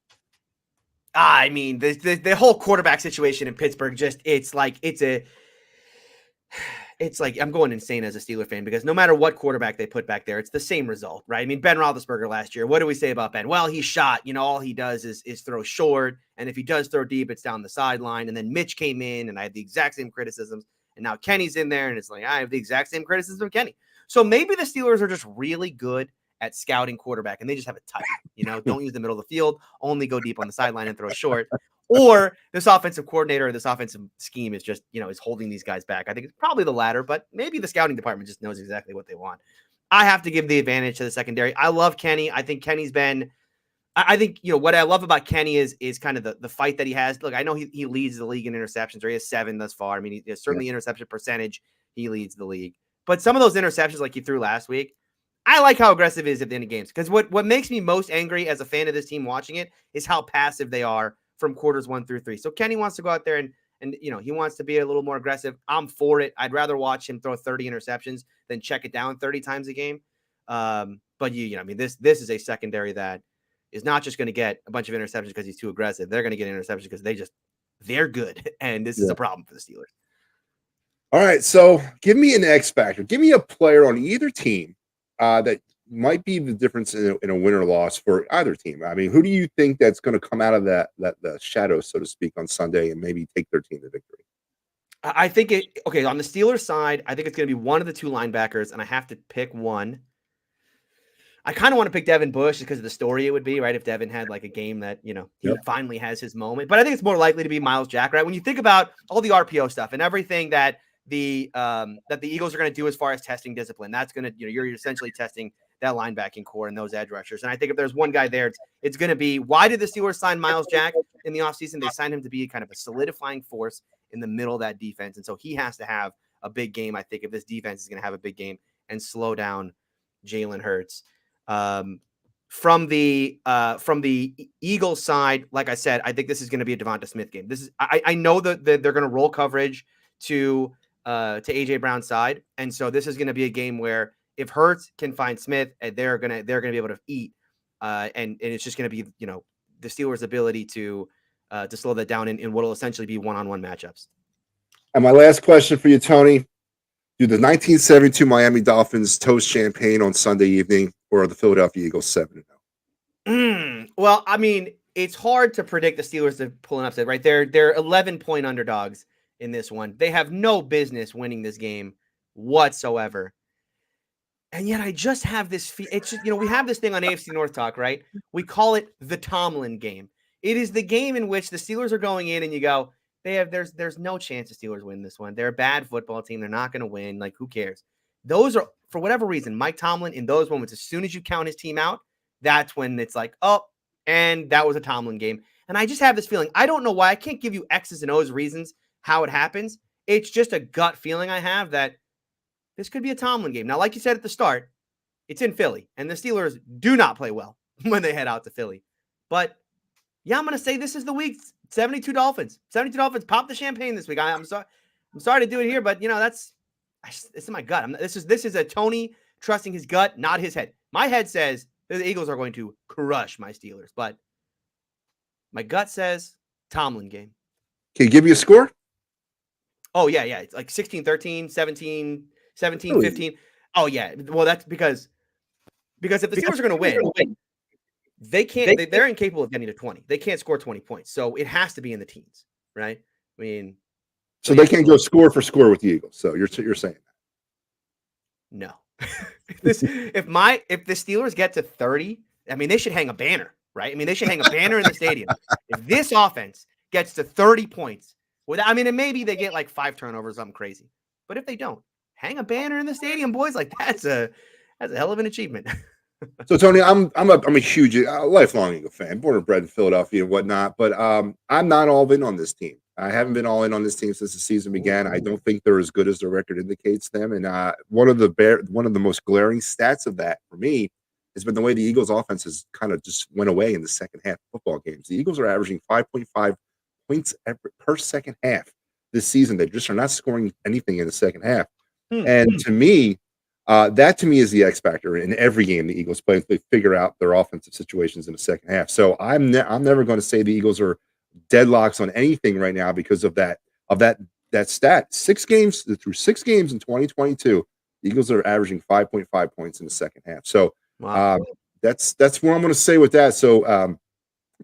I mean, the whole quarterback situation in Pittsburgh, it's like I'm going insane as a Steeler fan because no matter what quarterback they put back there, it's the same result, right? I mean, Ben Roethlisberger last year, what do we say about Ben? Well, he's shot. All he does is throw short, and if he does throw deep, it's down the sideline. And then Mitch came in, and I had the exact same criticisms. And now Kenny's in there, and it's like I have the exact same criticism of Kenny. So maybe the Steelers are just really good at scouting quarterback, and they just have it tight. Don't use the middle of the field, only go deep on the sideline and throw short. Or this offensive coordinator or this offensive scheme is just, is holding these guys back. I think it's probably the latter, but maybe the scouting department just knows exactly what they want. I have to give the advantage to the secondary. I love Kenny. I think Kenny's been – I think, what I love about Kenny is kind of the fight that he has. Look, I know he leads the league in interceptions, or he has 7 thus far. I mean, he has certainly interception percentage. He leads the league. But some of those interceptions like he threw last week, I like how aggressive he is at the end of games. Because what makes me most angry as a fan of this team watching it is how passive they are from quarters 1 through 3. So Kenny wants to go out there and he wants to be a little more aggressive, I'm for it. I'd rather watch him throw 30 interceptions than check it down 30 times a game. But I mean, this is a secondary that is not just going to get a bunch of interceptions because he's too aggressive. They're going to get interceptions because they're good, and this is a problem for the Steelers. All right, so give me an X factor. Give me a player on either team that might be the difference in a win or loss for either team. I mean, who do you think that's going to come out of the shadow, so to speak, on Sunday and maybe take their team to victory? I think on the Steelers side, I think it's going to be one of the two linebackers, and I have to pick one. I kind of want to pick Devin Bush because of the story it would be, right? If Devin had like a game that, he finally has his moment. But I think it's more likely to be Myles Jack, right? When you think about all the RPO stuff and everything that the Eagles are going to do as far as testing discipline, that's going to, you're essentially testing that linebacking core and those edge rushers. And I think if there's one guy there, it's going to be, why did the Steelers sign Myles Jack in the offseason? They signed him to be kind of a solidifying force in the middle of that defense. And so he has to have a big game, I think, if this defense is going to have a big game and slow down Jalen Hurts. From the Eagles side, like I said, I think this is going to be a Devonta Smith game. This is I know that they're going to roll coverage to AJ Brown's side, and so this is going to be a game where if Hurts can find Smith, they're gonna be able to eat, and it's just going to be the Steelers' ability to slow that down in what will essentially be one-on-one matchups. And my last question for you, Tony. Do the 1972 Miami Dolphins toast champagne on Sunday evening, or are the Philadelphia Eagles 7-0? Well, I mean, it's hard to predict the Steelers to pull an upset, right? They're 11-point underdogs in this one. They have no business winning this game whatsoever. And yet I just have this it's just, we have this thing on AFC North Talk, right? We call it the Tomlin game. It is the game in which the Steelers are going in and you go, there's no chance the Steelers win this one. They're a bad football team. They're not going to win. Like, who cares? Those are, for whatever reason, Mike Tomlin, in those moments, as soon as you count his team out, that's when it's like, oh, and that was a Tomlin game. And I just have this feeling. I don't know why. I can't give you X's and O's reasons how it happens. It's just a gut feeling I have that this could be a Tomlin game. Now, like you said at the start, it's in Philly, and the Steelers do not play well when they head out to Philly. But yeah, I'm going to say this is the week. 72 Dolphins. 72 Dolphins pop the champagne this week. I'm sorry to do it here, but it's in my gut. This is a Tony trusting his gut, not his head. My head says the Eagles are going to crush my Steelers, but my gut says Tomlin game. Can you give me a score? Oh, yeah. It's like 16-13, 17-15. Oh, yeah. Well, that's because if the Steelers are going to win, they can't. They're incapable of getting to 20. They can't score 20 points, so it has to be in the teens, right? I mean, so they can't go score for score with the Eagles. So you're saying that? No. if the Steelers get to 30, I mean, they should hang a banner, right? I mean, they should hang a banner in the stadium. If this offense gets to 30 points, and maybe they get like 5 turnovers, something crazy. But if they don't, hang a banner in the stadium, boys. Like that's a hell of an achievement. So Tony, I'm a huge lifelong Eagle fan, born and bred in Philadelphia and whatnot, but I'm not all in on this team. I haven't been all in on this team since the season began. I don't think they're as good as their record indicates them. And one of the most glaring stats of that for me has been the way the Eagles' offense has kind of just went away in the second half of football games. The Eagles are averaging 5.5 points per second half this season. They just are not scoring anything in the second half. And to me, that to me is the X factor in every game the Eagles play. They figure out their offensive situations in the second half. So I'm never going to say the Eagles are deadlocks on anything right now because of that stat. 6 games through 6 games in 2022, the Eagles are averaging 5.5 points in the second half. So wow. That's what I'm going to say with that. So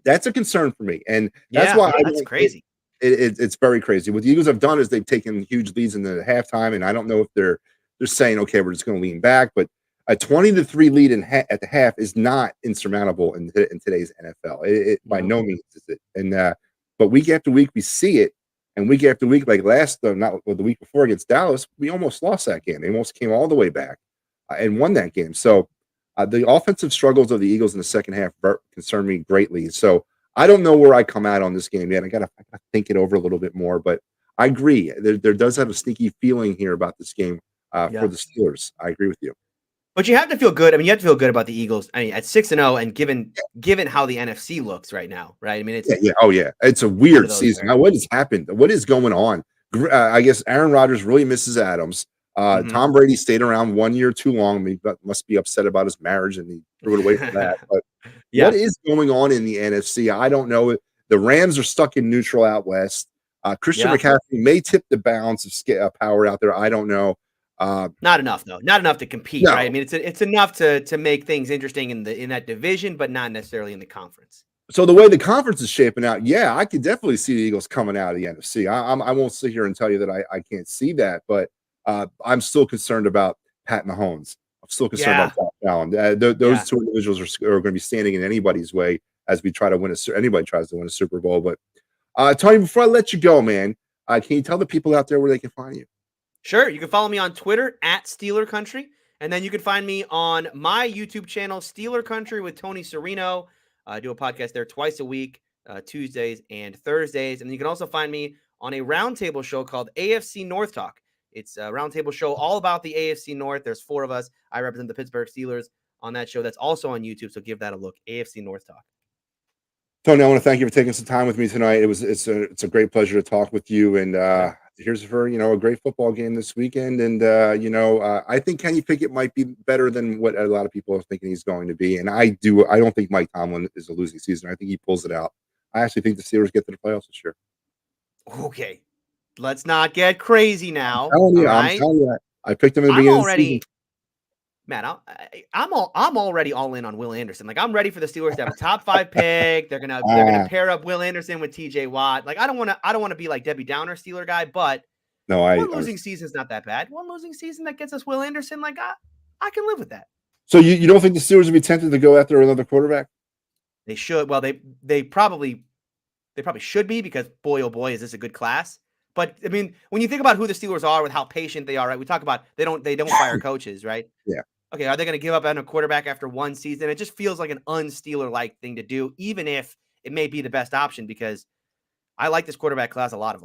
that's a concern for me, and that's why that's crazy. It's very crazy. What the Eagles have done is they've taken huge leads in the halftime, and I don't know if they're saying, okay, we're just going to lean back, but a 20-3 lead at the half is not insurmountable in today's NFL. It by no means is it. And but week after week we see it, and week after week, like the week before against Dallas, we almost lost that game. They almost came all the way back and won that game. So the offensive struggles of the Eagles in the second half concern me greatly. So I don't know where I come out on this game yet. I gotta think it over a little bit more, but I agree. There does have a sneaky feeling here about this game. For the Steelers. I agree with you. But you have to feel good. I mean, you have to feel good about the Eagles. I mean, at 6-0, and given how the NFC looks right now, right? I mean, it's Yeah. Oh, yeah. It's a one of weird those season. where, Now, what has happened? What is going on? I guess Aaron Rodgers really misses Adams. Mhm. Tom Brady stayed around 1 year too long. I mean, must be upset about his marriage, and he threw it away for that. But what Yeah, is going on in the NFC? I don't know. The Rams are stuck in neutral out west. Christian yeah. McCaffrey may tip the balance of power out there. I don't know. Uh, Not enough though. Not enough to compete, right? I no. mean, it's enough to make things interesting in that division, but not necessarily in the conference. So the way the conference is shaping out, yeah, I could definitely see the Eagles coming out of the NFC. I won't sit here and tell you that I can't see that, but I'm still concerned about Pat Mahomes. I'm still concerned about Yeah, Josh Allen. Those yeah. two individuals are going to be standing in anybody's way as we try to win anybody tries to win a Super Bowl. But Tony, before I let you go, man, can you tell the people out there where they can find you? Sure. You can follow me on Twitter at Steeler Country. And then you can find me on my YouTube channel, Steeler Country with Tony Serino. I do a podcast there twice a week, Tuesdays and Thursdays. And you can also find me on a roundtable show called AFC North Talk. It's a roundtable show all about the AFC North. There's 4 of us. I represent the Pittsburgh Steelers on that show. That's also on YouTube. So give that a look. AFC North Talk. Tony, I want to thank you for taking some time with me tonight. It's a great pleasure to talk with you. And Yeah. here's for a great football game this weekend. And I think Kenny Pickett might be better than what a lot of people are thinking he's going to be. And I don't think Mike Tomlin is a losing season. I think he pulls it out. I actually think the Steelers get to the playoffs this year. Okay. Let's not get crazy now. I'm Alright. telling you, I picked him at the I'm beginning of the season. already Man, I'm already all in on Will Anderson. Like, I'm ready for the Steelers to have a top 5 pick. They're gonna Ah, pair up Will Anderson with TJ Watt. Like, I don't wanna be like Debbie Downer Steeler guy, but no, I one losing understand. season is not that bad. One losing season that gets us Will Anderson, like, I can live with that. So you don't think the Steelers would be tempted to go after another quarterback? They should. Well, they probably should be, because boy, oh boy, is this a good class. But I mean, when you think about who the Steelers are with how patient they are, right? We talk about they don't fire coaches, right? Yeah. Okay, are they going to give up on a quarterback after one season? It just feels like an un-Steeler like thing to do, even if it may be the best option, because I like this quarterback class a lot.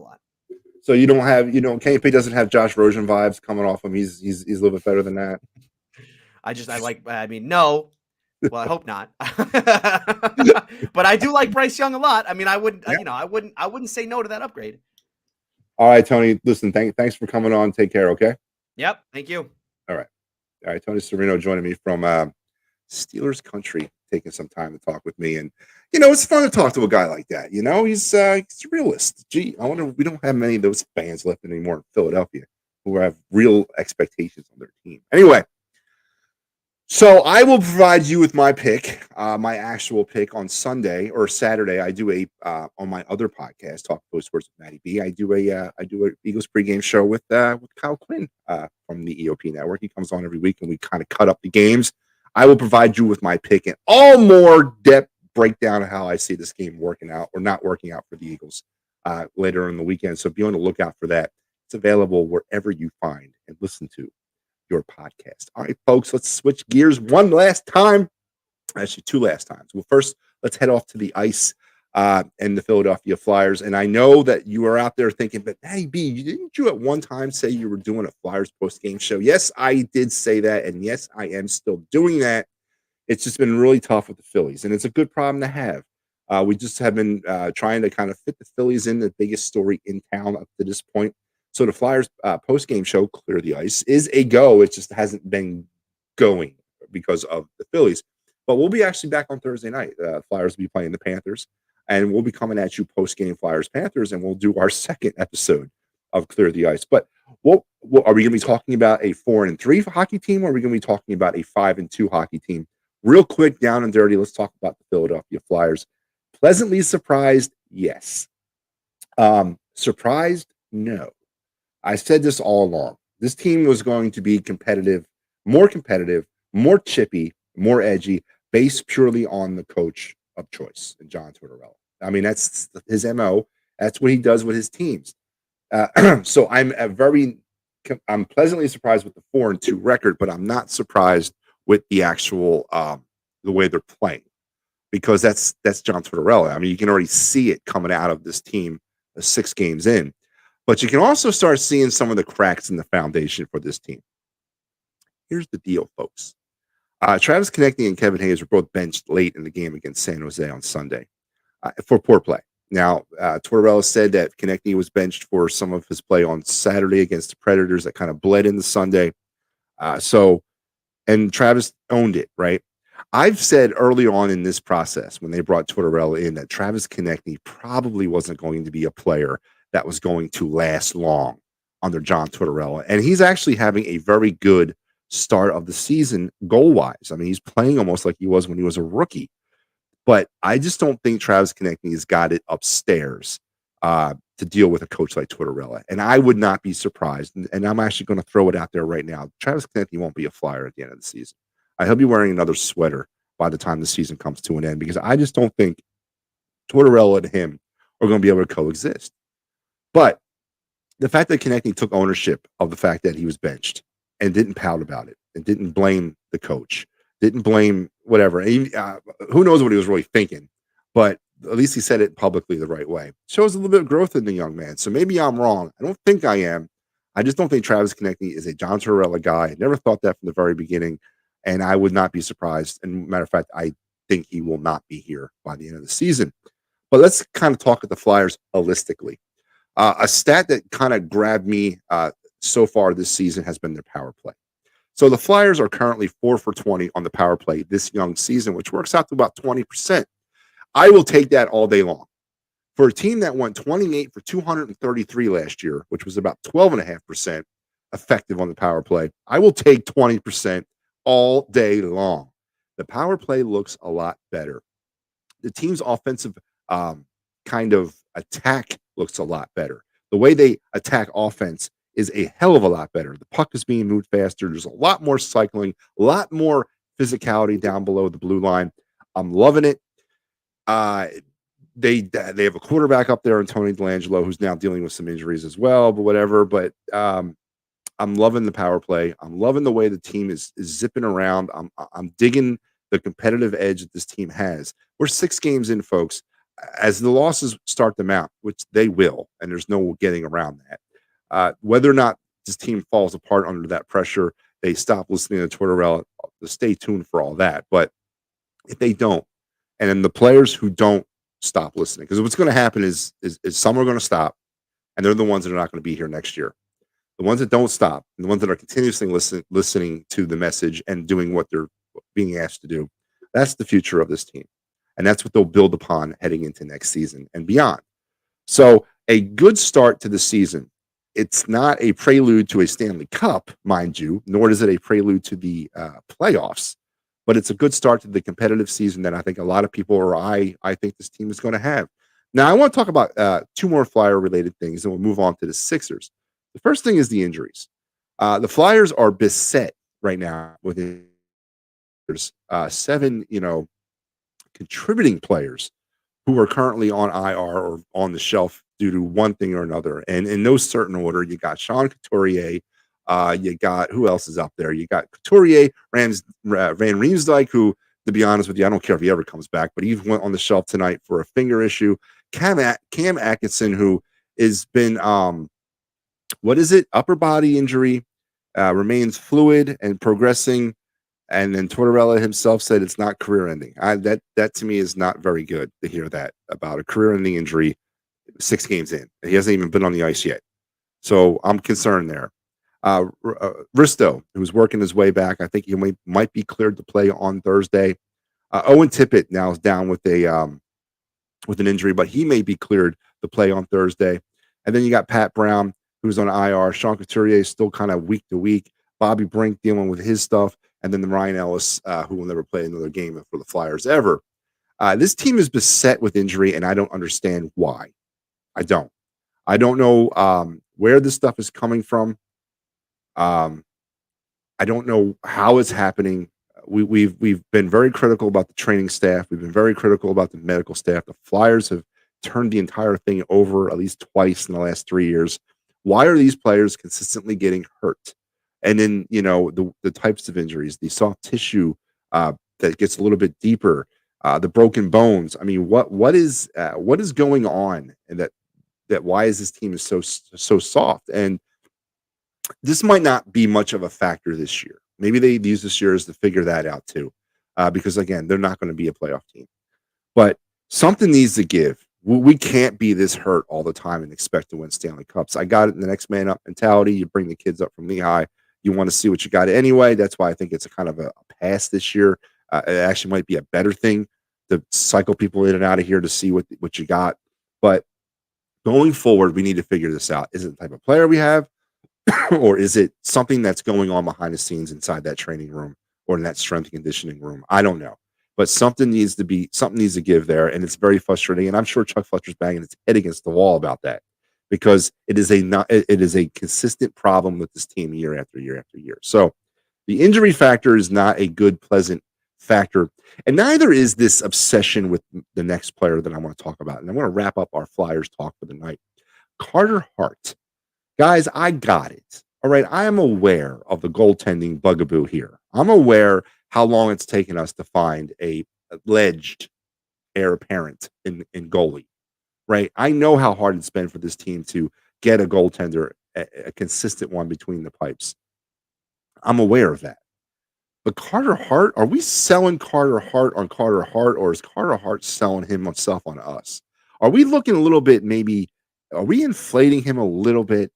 So you don't have, Kenny Pickett doesn't have Josh Rosen vibes coming off him. He's a little bit better than that. I mean, no. Well, I hope not. But I do like Bryce Young a lot. I mean, I wouldn't, Yeah. I wouldn't say no to that upgrade. All right, Tony. Listen, thanks for coming on. Take care. Okay. Yep. Thank you. All right. All right. Tony Serino joining me from Steelers country, taking some time to talk with me, and it's fun to talk to a guy like that. He's a realist. Gee, I wonder we don't have many of those fans left anymore in Philadelphia who have real expectations on their team. Anyway. So I will provide you with my pick, my actual pick on Sunday or Saturday. I do on my other podcast, Talk Post Sports with Matty B. I do a Eagles pregame show with Kyle Quinn from the EOP Network. He comes on every week and we kind of cut up the games. I will provide you with my pick and all more depth breakdown of how I see this game working out or not working out for the Eagles later in the weekend. So be on the lookout for that. It's available wherever you find and listen to your podcast. All right, folks, let's switch gears one last time. Actually, 2 last times. Well, first, let's head off to the ice and the Philadelphia Flyers. And I know that you are out there thinking, but hey, B, didn't you at one time say you were doing a Flyers post-game show? Yes, I did say that. And yes, I am still doing that. It's just been really tough with the Phillies. And it's a good problem to have. We just have been trying to kind of fit the Phillies in, the biggest story in town up to this point. So the Flyers post-game show, Clear the Ice, is a go. It just hasn't been going because of the Phillies. But we'll be actually back on Thursday night. Flyers will be playing the Panthers, and we'll be coming at you post-game Flyers-Panthers, and we'll do our second episode of Clear the Ice. But what are we going to be talking about? A 4-3 hockey team, or are we going to be talking about a 5-2 hockey team? Real quick, down and dirty, let's talk about the Philadelphia Flyers. Pleasantly surprised, yes. Surprised, no. I said this all along. This team was going to be competitive, more chippy, more edgy, based purely on the coach of choice, John Tortorella. I mean, that's his MO. That's what he does with his teams. So I'm pleasantly surprised with the 4-2 record, but I'm not surprised with the actual the way they're playing, because that's John Tortorella. I mean, you can already see it coming out of this team 6 games in. But you can also start seeing some of the cracks in the foundation for this team. Here's the deal, folks. Travis Konechny and Kevin Hayes were both benched late in the game against San Jose on Sunday for poor play. Now, Tortorella said that Konechny was benched for some of his play on Saturday against the Predators that kind of bled into Sunday. And Travis owned it, right? I've said early on in this process when they brought Tortorella in that Travis Konechny probably wasn't going to be a player that was going to last long under John Tortorella. And he's actually having a very good start of the season goal-wise. I mean, he's playing almost like he was when he was a rookie. But I just don't think Travis Konechny has got it upstairs to deal with a coach like Tortorella. And I would not be surprised. And I'm actually going to throw it out there right now. Travis Konechny won't be a Flyer at the end of the season. He'll be wearing another sweater by the time the season comes to an end because I just don't think Tortorella and him are going to be able to coexist. But the fact that Konechny took ownership of the fact that he was benched and didn't pout about it and didn't blame the coach, didn't blame whatever. Who knows what he was really thinking, but at least he said it publicly the right way. Shows a little bit of growth in the young man. So maybe I'm wrong. I don't think I am. I just don't think Travis Konechny is a John Tortorella guy. I never thought that from the very beginning, and I would not be surprised. And matter of fact, I think he will not be here by the end of the season. But let's kind of talk at the Flyers holistically. A stat that kind of grabbed me so far this season has been their power play. So the Flyers are currently 4 for 20 on the power play this young season, which works out to about 20%. I will take that all day long. For a team that went 28 for 233 last year, which was about 12.5% effective on the power play, I will take 20% all day long. The power play looks a lot better. The team's offensive kind of attack looks a lot better. The way they attack offense is a hell of a lot better. The puck is being moved faster. There's a lot more cycling, a lot more physicality down below the blue line. I'm loving it. They have a quarterback up there, Tony Delangelo, who's now dealing with some injuries as well, but whatever. But I'm loving the power play. I'm loving the way the team is zipping around. I'm digging the competitive edge that this team has. We're 6 games in, folks. As the losses start to mount, which they will, and there's no getting around that. Whether or not this team falls apart under that pressure, they stop listening to Tortorella. Stay tuned for all that. But if they don't, and then the players who don't stop listening, because what's going to happen is some are going to stop, and they're the ones that are not going to be here next year. The ones that don't stop, and the ones that are continuously listening to the message and doing what they're being asked to do, that's the future of this team. And that's what they'll build upon heading into next season and beyond. So a good start to the season. It's not a prelude to a Stanley Cup, mind you, nor is it a prelude to the playoffs, but it's a good start to the competitive season that I think a lot of people, or I think this team is going to have. Now, I want to talk about 2 more Flyer-related things, and we'll move on to the Sixers. The first thing is the injuries. The Flyers are beset right now with injuries. 7, contributing players who are currently on IR or on the shelf due to one thing or another. And in no certain order, you got Sean Couturier. You got, who else is up there? You got Couturier, Van Riemsdyk, who, to be honest with you, I don't care if he ever comes back, but he went on the shelf tonight for a finger issue. Cam Atkinson, who has been, upper body injury, remains fluid and progressing. And then Tortorella himself said it's not career-ending. That to me is not very good to hear that about a career-ending injury 6 games in. He hasn't even been on the ice yet. So I'm concerned there. Risto, who's working his way back, I think he might be cleared to play on Thursday. Owen Tippett now is down with an injury, but he may be cleared to play on Thursday. And then you got Pat Brown, who's on IR. Sean Couturier is still kind of week to week. Bobby Brink dealing with his stuff. And then the Ryan Ellis, who will never play another game for the Flyers ever. This team is beset with injury, and I don't understand why. I don't know where this stuff is coming from. I don't know how it's happening. We've been very critical about the training staff. We've been very critical about the medical staff. The Flyers have turned the entire thing over at least twice in the last 3 years. Why are these players consistently getting hurt? And then, the types of injuries, the soft tissue that gets a little bit deeper, the broken bones. I mean, what is going on, and that why is this team is so soft? And this might not be much of a factor this year. Maybe they use this year as to figure that out too, because again, they're not going to be a playoff team. But something needs to give. We can't be this hurt all the time and expect to win Stanley Cups. I got it in the next man up mentality. You bring the kids up from Lehigh. You want to see what you got anyway. That's why I think it's a kind of a pass this year. It actually might be a better thing to cycle people in and out of here to see what you got. But going forward, we need to figure this out. Is it the type of player we have, or is it something that's going on behind the scenes inside that training room or in that strength and conditioning room? I don't know. But something needs to give there, and it's very frustrating. And I'm sure Chuck Fletcher's banging his head against the wall about that because it is a consistent problem with this team year after year after year. So the injury factor is not a good, pleasant factor, and neither is this obsession with the next player that I want to talk about. And I want to wrap up our Flyers talk for the night. Carter Hart. Guys, I got it. All right. I am aware of the goaltending bugaboo here. I'm aware how long it's taken us to find a alleged heir apparent in goalie. Right. I know how hard it's been for this team to get a goaltender, a consistent one between the pipes. I'm aware of that. But Carter Hart, are we selling Carter Hart on Carter Hart, or is Carter Hart selling himself on us? Are we looking a little bit, maybe, are we inflating him a little bit?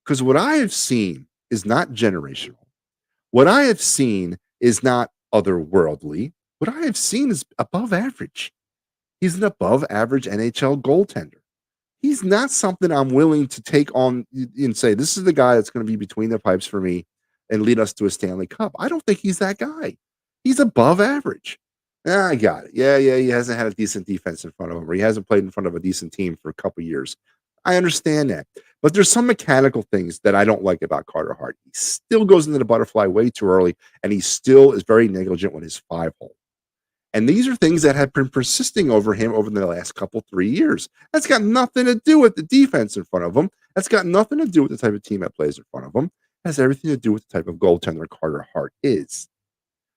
Because what I have seen is not generational. What I have seen is not otherworldly. What I have seen is above average. He's an above average NHL goaltender. He's not something I'm willing to take on and say, this is the guy that's going to be between the pipes for me and lead us to a Stanley Cup. I don't think he's that guy. He's above average. I got it. Yeah. He hasn't had a decent defense in front of him, or he hasn't played in front of a decent team for a couple years. I understand that. But there's some mechanical things that I don't like about Carter Hart. He still goes into the butterfly way too early, and he still is very negligent with his 5-hole. And these are things that have been persisting over him over the last 3 years. That's got nothing to do with the defense in front of him. That's got nothing to do with the type of team that plays in front of him. It has everything to do with the type of goaltender Carter Hart is.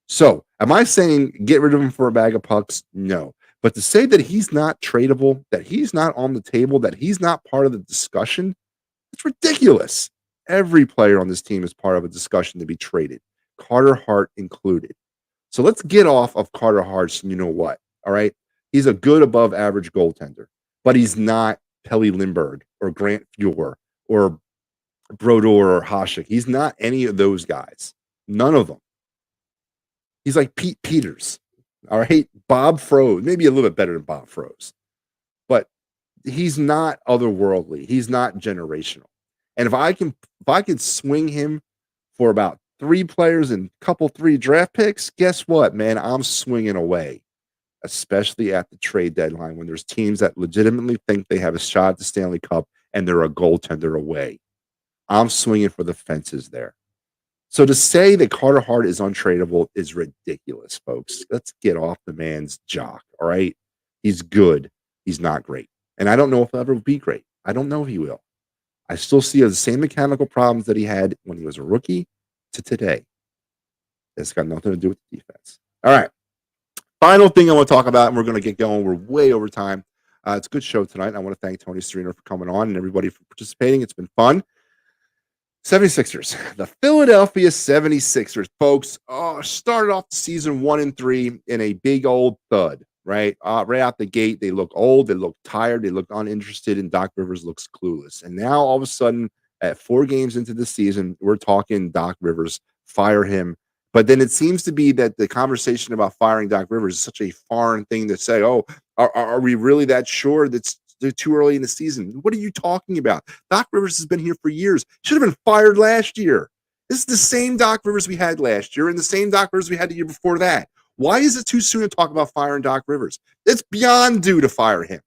So, am I saying get rid of him for a bag of pucks? No. But to say that he's not tradable, that he's not on the table, that he's not part of the discussion, it's ridiculous. Every player on this team is part of a discussion to be traded, Carter Hart included. So let's get off of Carter Hart's, you know what, all right? He's a good above average goaltender, but he's not Pelle Lindbergh or Grant Fuhr or Brodeur or Hasek. He's not any of those guys. None of them. He's like Pete Peters, all right? Bob Froese, maybe a little bit better than Bob Froese, but he's not otherworldly. He's not generational. And if I can swing him for about 3 players and three draft picks, guess what, man? I'm swinging away, especially at the trade deadline when there's teams that legitimately think they have a shot at the Stanley Cup and they're a goaltender away. I'm swinging for the fences there. So to say that Carter Hart is untradeable is ridiculous, folks. Let's get off the man's jock, all right? He's good. He's not great. And I don't know if he'll ever be great. I don't know if he will. I still see the same mechanical problems that he had when he was a rookie to today. It's got nothing to do with the defense. All right. Final thing I want to talk about, and we're going to get going. We're way over time. It's a good show tonight. I want to thank Tony Serino for coming on and everybody for participating. It's been fun. 76ers, the Philadelphia 76ers, folks, started off the season 1-3 in a big old thud, right? Right out the gate, they look old, they look tired, they look uninterested, and Doc Rivers looks clueless. And now, all of a sudden, at 4 games into the season, we're talking Doc Rivers, fire him. But then it seems to be that the conversation about firing Doc Rivers is such a foreign thing to say, oh, are we really that sure that's too early in the season? What are you talking about? Doc Rivers has been here for years. Should have been fired last year. This is the same Doc Rivers we had last year and the same Doc Rivers we had the year before that. Why is it too soon to talk about firing Doc Rivers? It's beyond due to fire him.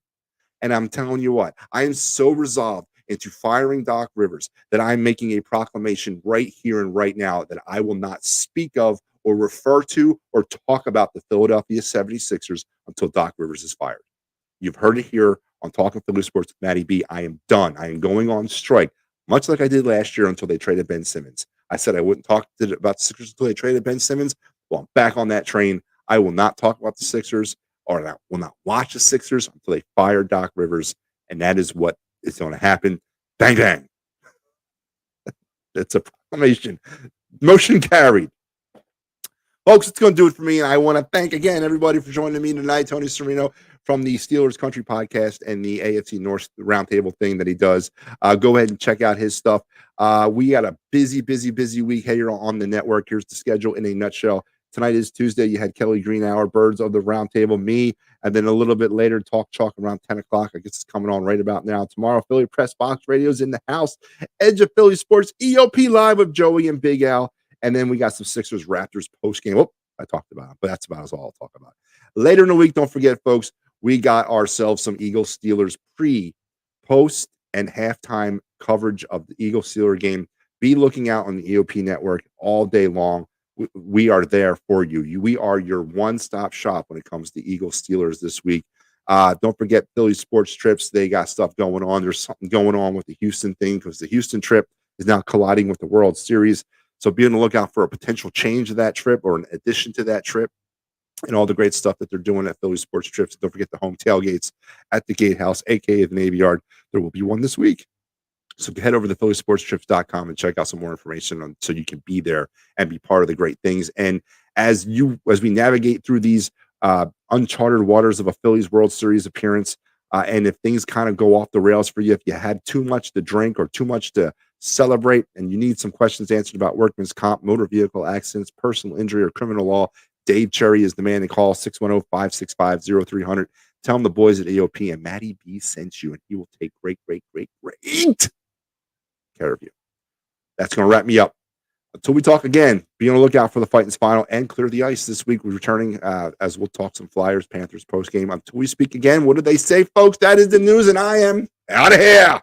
And I'm telling you what, I am so resolved into firing Doc Rivers that I'm making a proclamation right here and right now that I will not speak of or refer to or talk about the Philadelphia 76ers until Doc Rivers is fired. You've heard it here on Talking Philly Sports with Matty B. I am done. I am going on strike, much like I did last year until they traded Ben Simmons. I said I wouldn't talk about the Sixers until they traded Ben Simmons. Well, I'm back on that train. I will not talk about the Sixers, or I will not watch the Sixers until they fire Doc Rivers, and that is what is going to happen. Bang, bang. That's a proclamation. Motion carried. Folks, it's going to do it for me. And I want to thank again everybody for joining me tonight. Tony Serino from the Steelers Country Podcast and the AFC North Roundtable thing that he does. Go ahead and check out his stuff. We got a busy week here on the network. Here's the schedule in a nutshell. Tonight is Tuesday. You had Kelly Greenhour, Birds of the Roundtable, me, and then a little bit later, Talk Chalk around 10 o'clock. I guess it's coming on right about now. Tomorrow, Philly Press Box Radio's in the house. Edge of Philly Sports, EOP Live with Joey and Big Al. And then we got some Sixers Raptors post game. Oh, I talked about it, but that's about all I'll talk about. Later in the week, don't forget, folks, we got ourselves some Eagles Steelers post, and halftime coverage of the Eagles Steelers game. Be looking out on the EOP network all day long. We are there for you. We are your one-stop shop when it comes to Eagles Steelers this week. Don't forget Philly Sports Trips. They got stuff going on. There's something going on with the Houston thing because the Houston trip is now colliding with the World Series. So be on the lookout for a potential change of that trip or an addition to that trip and all the great stuff that they're doing at Philly Sports Trips. Don't forget the home tailgates at the Gatehouse, a.k.a. the Navy Yard. There will be one this week. So head over to phillysportstrips.com and check out some more information so you can be there and be part of the great things. And as we navigate through these uncharted waters of a Phillies World Series appearance, and if things kind of go off the rails for you, if you had too much to drink or too much to celebrate and you need some questions answered about workman's comp, motor vehicle accidents, personal injury, or criminal law, Dave Cherry is the man to call, 610-565-0300. Tell him the boys at AOP and Matty B sent you, and he will take great care of you. That's going to wrap me up. Until we talk again, be on the lookout for the Fighting's final and Clear the Ice this week. We're returning as we'll talk some Flyers, Panthers post game. Until we speak again, what did they say, folks? That is the news, and I am out of here.